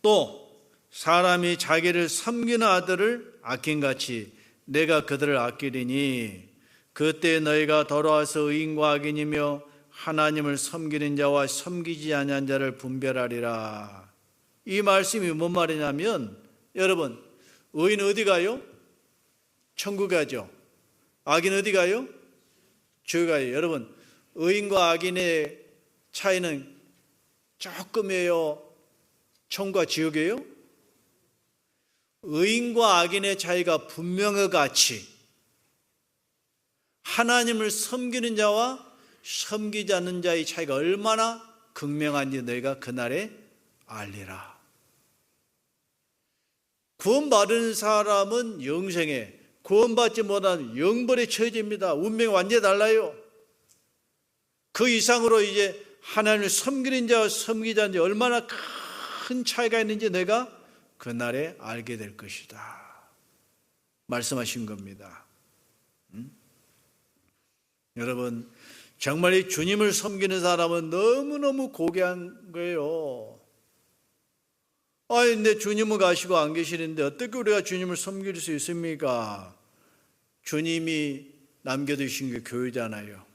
또 사람이 자기를 섬기는 아들을 아낀같이 내가 그들을 아끼리니 그때 너희가 돌아와서 의인과 악인이며 하나님을 섬기는 자와 섬기지 아니한 자를 분별하리라. 이 말씀이 뭔 말이냐면, 여러분, 의인 어디 가요? 천국 가죠. 악인 어디 가요? 지옥 가요. 여러분, 의인과 악인의 차이는 조금이에요? 천국과 지옥이에요? 의인과 악인의 차이가 분명히 같이 하나님을 섬기는 자와 섬기지 않는 자의 차이가 얼마나 극명한지 너희가 그날에 알리라. 구원받은 사람은 영생에, 구원받지 못한 영벌에 처해집니다. 운명이 완전히 달라요. 그 이상으로 이제 하나님을 섬기는 자와 섬기지 않는 자 얼마나 큰 차이가 있는지 내가 그날에 알게 될 것이다 말씀하신 겁니다. 여러분, 정말 이 주님을 섬기는 사람은 너무너무 고귀한 거예요. 아니, 근데 주님은 가시고 안 계시는데 어떻게 우리가 주님을 섬길 수 있습니까? 주님이 남겨두신 게 교회잖아요.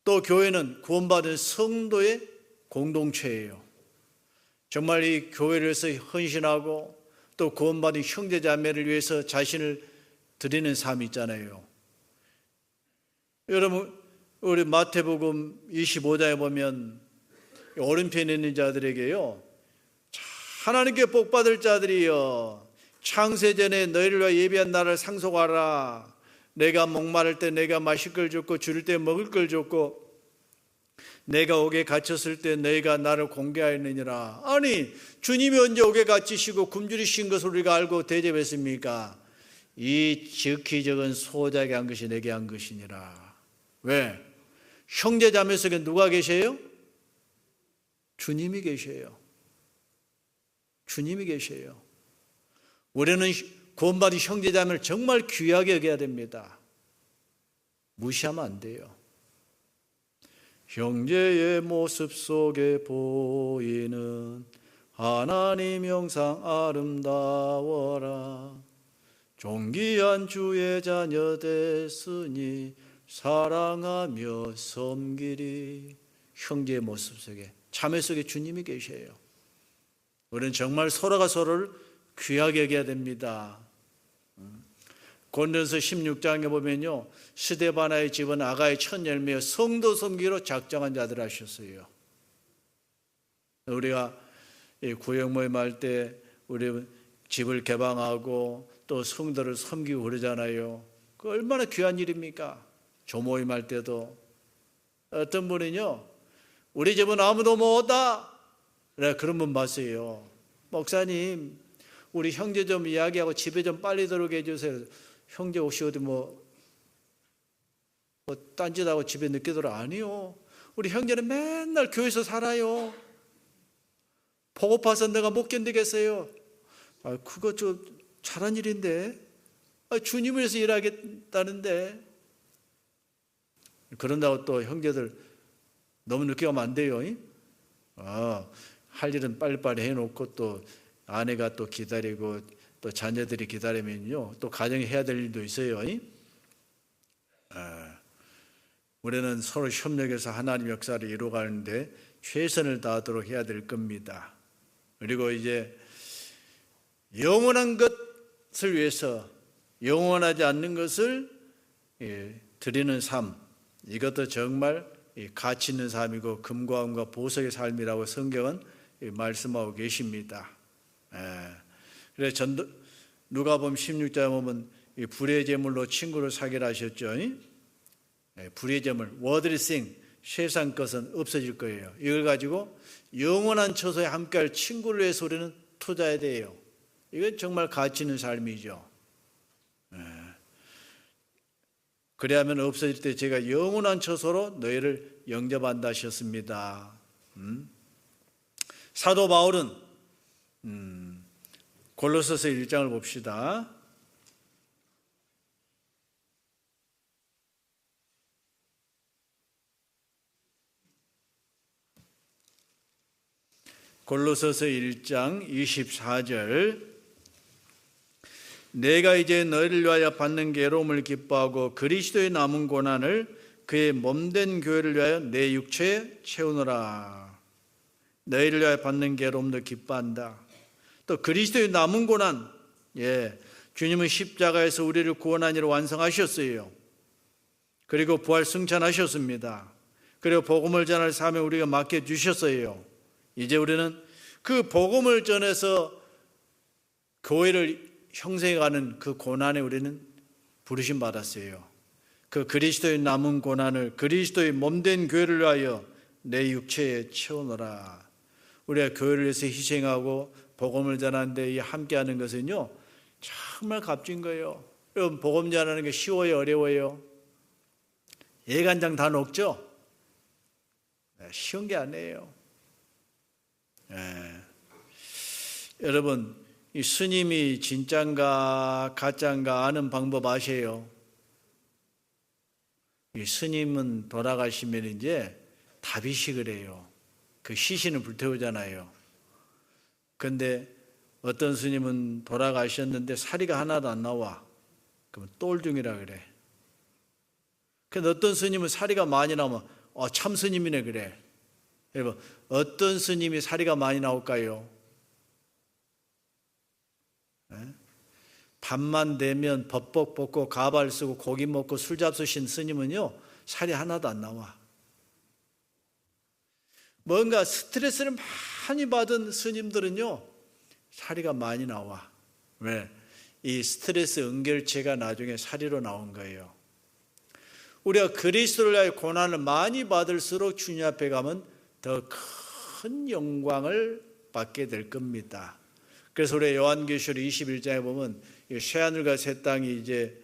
또 교회는 구원받은 성도의 공동체예요. 정말 이 교회를 위해서 헌신하고 또 구원받은 형제 자매를 위해서 자신을 드리는 삶이 있잖아요. 여러분, 우리 마태복음 25장에 보면 오른편에 있는 자들에게요, 하나님께 복받을 자들이여, 창세전에 너희를 위하여 예비한 나라를 상속하라. 내가 목마를 때 내가 마실 걸 줬고 줄일 때 먹을 걸 줬고 내가 옥에 갇혔을 때 너희가 나를 공개하였느니라. 아니, 주님이 언제 옥에 갇히시고 굶주리신 것을 우리가 알고 대접했습니까? 이 지극히 적은 소작에 한 것이 내게 한 것이니라. 왜? 형제 자매 속에 누가 계세요? 주님이 계세요. 주님이 계세요. 우리는 구원받은 형제 자매를 정말 귀하게 여겨야 됩니다. 무시하면 안 돼요. 형제의 모습 속에 보이는 하나님 형상 아름다워라. 존귀한 주의 자녀 됐으니 사랑하며 섬기리. 형제의 모습 속에, 자매 속에 주님이 계셔요. 우리는 정말 서로가 서로를 귀하게 여겨야 됩니다. 고린도서 16장에 보면요, 스데바나의 집은 아가의 첫 열매여 성도 섬기로 작정한 자들 하셨어요. 우리가 구역 모임할 때 우리 집을 개방하고 또 성도를 섬기고 그러잖아요. 그 얼마나 귀한 일입니까? 조모임할 때도 어떤 분은요, 우리 집은 아무도 못 오다, 그런 분 봤어요. 목사님, 우리 형제 좀 이야기하고 집에 좀 빨리 들어오게 해주세요. 형제 혹시 어디 뭐 딴짓하고 집에 늦게 들어? 아니요, 우리 형제는 맨날 교회에서 살아요. 보고파서 내가 못 견디겠어요. 그거 좀 잘한 일인데, 주님을 위해서 일하겠다는데. 그런다고 또 형제들 너무 늦게 가면 안 돼요. 할 일은 빨리빨리 해놓고 또 아내가 또 기다리고 또 자녀들이 기다리면요, 또 가정에 해야 될 일도 있어요. 우리는 서로 협력해서 하나님 역사를 이루어가는데 최선을 다하도록 해야 될 겁니다. 그리고 이제 영원한 것을 위해서 영원하지 않는 것을 드리는 삶, 이것도 정말 가치 있는 삶이고 금과 은과 보석의 삶이라고 성경은 말씀하고 계십니다. 그래서 누가복음 16장에 보면 불의 제물로 친구를 사귀라 하셨죠. 불의 제물, worldly thing, 세상 것은 없어질 거예요. 이걸 가지고 영원한 처소에 함께할 친구를 위해서 우리는 투자해야 돼요. 이건 정말 가치 있는 삶이죠. 그래야만 없어질 때 제가 영원한 처소로 너희를 영접한다 하셨습니다. 사도 바울은 골로새서 1장을 봅시다. 골로새서 1장 24절, 내가 이제 너희를 위하여 받는 괴로움을 기뻐하고 그리스도의 남은 고난을 그의 몸된 교회를 위하여 내 육체에 채우노라. 너희를 위하여 받는 괴로움도 기뻐한다. 또 그리스도의 남은 고난, 주님은 십자가에서 우리를 구원한 일을 완성하셨어요. 그리고 부활 승천하셨습니다. 그리고 복음을 전할 사명을 우리가 맡겨주셨어요. 이제 우리는 그 복음을 전해서 교회를 형성해가는 그 고난에 우리는 부르심 받았어요. 그 그리스도의 남은 고난을 그리스도의 몸된 교회를 위하여 내 육체에 채우노라. 우리가 교회를 위해서 희생하고 복음을 전하는데 함께하는 것은요, 정말 값진 거예요. 여러분, 복음 전하는 게 쉬워요, 어려워요? 예간장 다 녹죠? 쉬운 게 아니에요. 여러분, 이 스님이 진짠가 가짠가 아는 방법 아세요? 이 스님은 돌아가시면 이제 다비식을 해요. 그 시신을 불태우잖아요. 근데 어떤 스님은 돌아가셨는데 사리가 하나도 안 나와. 그러면 똘중이라 그래. 근데 어떤 스님은 사리가 많이 나오면 참 스님이네 그래. 여러분, 어떤 스님이 사리가 많이 나올까요? 밤만 되면 법복 벗고 가발 쓰고 고기 먹고 술 잡수신 스님은요, 살이 하나도 안 나와. 뭔가 스트레스를 많이 받은 스님들은요, 살이가 많이 나와. 왜? 이 스트레스 응결체가 나중에 살이로 나온 거예요. 우리가 그리스도를 위하여 고난을 많이 받을수록 주님 앞에 가면 더 큰 영광을 받게 될 겁니다. 그래서 우리 요한계시록 21장에 보면 새 하늘과 새 땅이 이제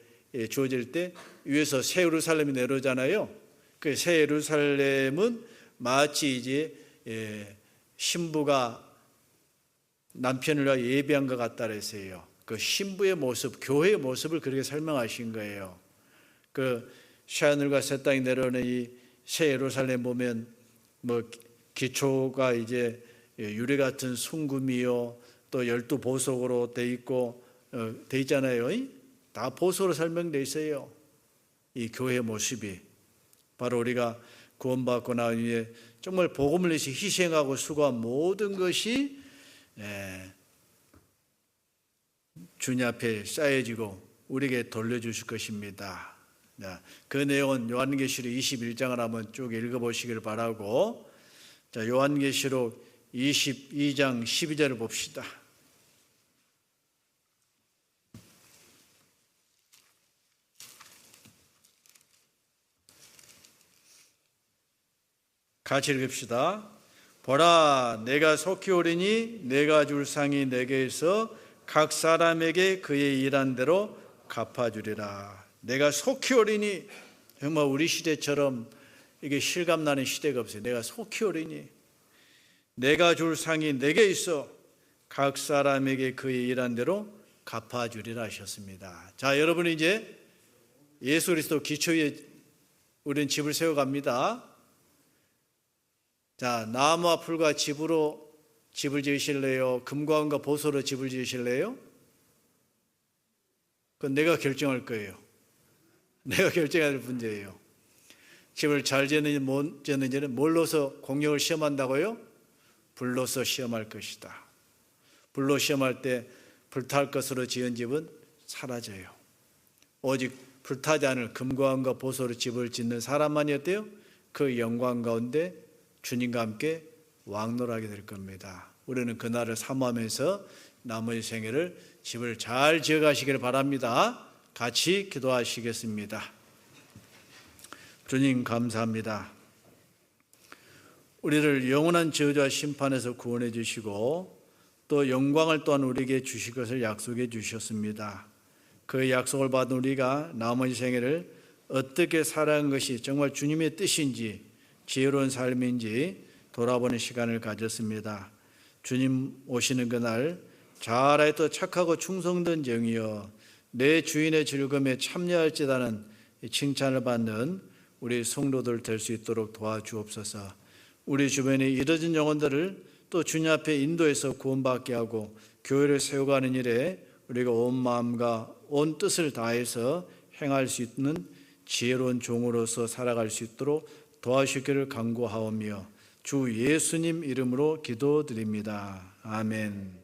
주어질 때 위에서 새 예루살렘이 내려오잖아요. 그 새 예루살렘은 마치 이제 신부가 남편을 위하여 예비한 것 같다 그랬어요. 그 신부의 모습, 교회의 모습을 그렇게 설명하신 거예요. 그 새 하늘과 새 땅이 내려오는 이 새 예루살렘 보면 뭐 기초가 이제 유리 같은 순금이요, 또 12보석으로 돼 있고 돼 있잖아요. 다 보석으로 설명돼 있어요. 이 교회의 모습이 바로 우리가 구원받고 난 후에 정말 복음을 위해서 희생하고 수고한 모든 것이 주님 앞에 쌓여지고 우리에게 돌려주실 것입니다. 그 내용은 요한계시록 21장을 한번 쭉 읽어보시길 바라고, 자, 요한계시록 22장 12절을 봅시다. 같이 읽읍시다. 보라, 내가 속히 오리니 내가 줄 상이 내게 있어 각 사람에게 그의 일한 대로 갚아주리라. 내가 속히 오리니, 정말 우리 시대처럼 이게 실감나는 시대가 없어요. 내가 속히 오리니 내가 줄 상이 내게 있어 각 사람에게 그의 일한 대로 갚아주리라 하셨습니다. 자, 여러분, 이제 예수 그리스도 기초 위에 우리는 집을 세워갑니다. 자, 나무와 풀과 집으로 집을 지으실래요? 금과 은과 보소로 집을 지으실래요? 그건 내가 결정할 거예요. 내가 결정해야 될 문제예요. 집을 잘 지었는지 못 지었는지는 뭘로서 공력을 시험한다고요? 불로서 시험할 것이다. 불로 시험할 때 불탈 것으로 지은 집은 사라져요. 오직 불타지 않을 금과 은과 보소로 집을 짓는 사람만이 어때요? 그 영광 가운데 주님과 함께 왕노라하게 될 겁니다. 우리는 그날을 사모하면서 나머지 생애를 집을 잘 지어가시길 바랍니다. 같이 기도하시겠습니다. 주님, 감사합니다. 우리를 영원한 저주와 심판에서 구원해 주시고 또 영광을 또한 우리에게 주실 것을 약속해 주셨습니다. 그 약속을 받은 우리가 나머지 생애를 어떻게 살아가는 것이 정말 주님의 뜻인지, 지혜로운 삶인지 돌아보는 시간을 가졌습니다. 주님 오시는 그날 잘하였다 착하고 충성된 종이여 내 주인의 즐거움에 참여할지다는 칭찬을 받는 우리 성도들 될 수 있도록 도와주옵소서. 우리 주변에 이뤄진 영혼들을 또 주님 앞에 인도해서 구원받게 하고 교회를 세워가는 일에 우리가 온 마음과 온 뜻을 다해서 행할 수 있는 지혜로운 종으로서 살아갈 수 있도록 도와주시기를 간구하오며 주 예수님 이름으로 기도드립니다. 아멘.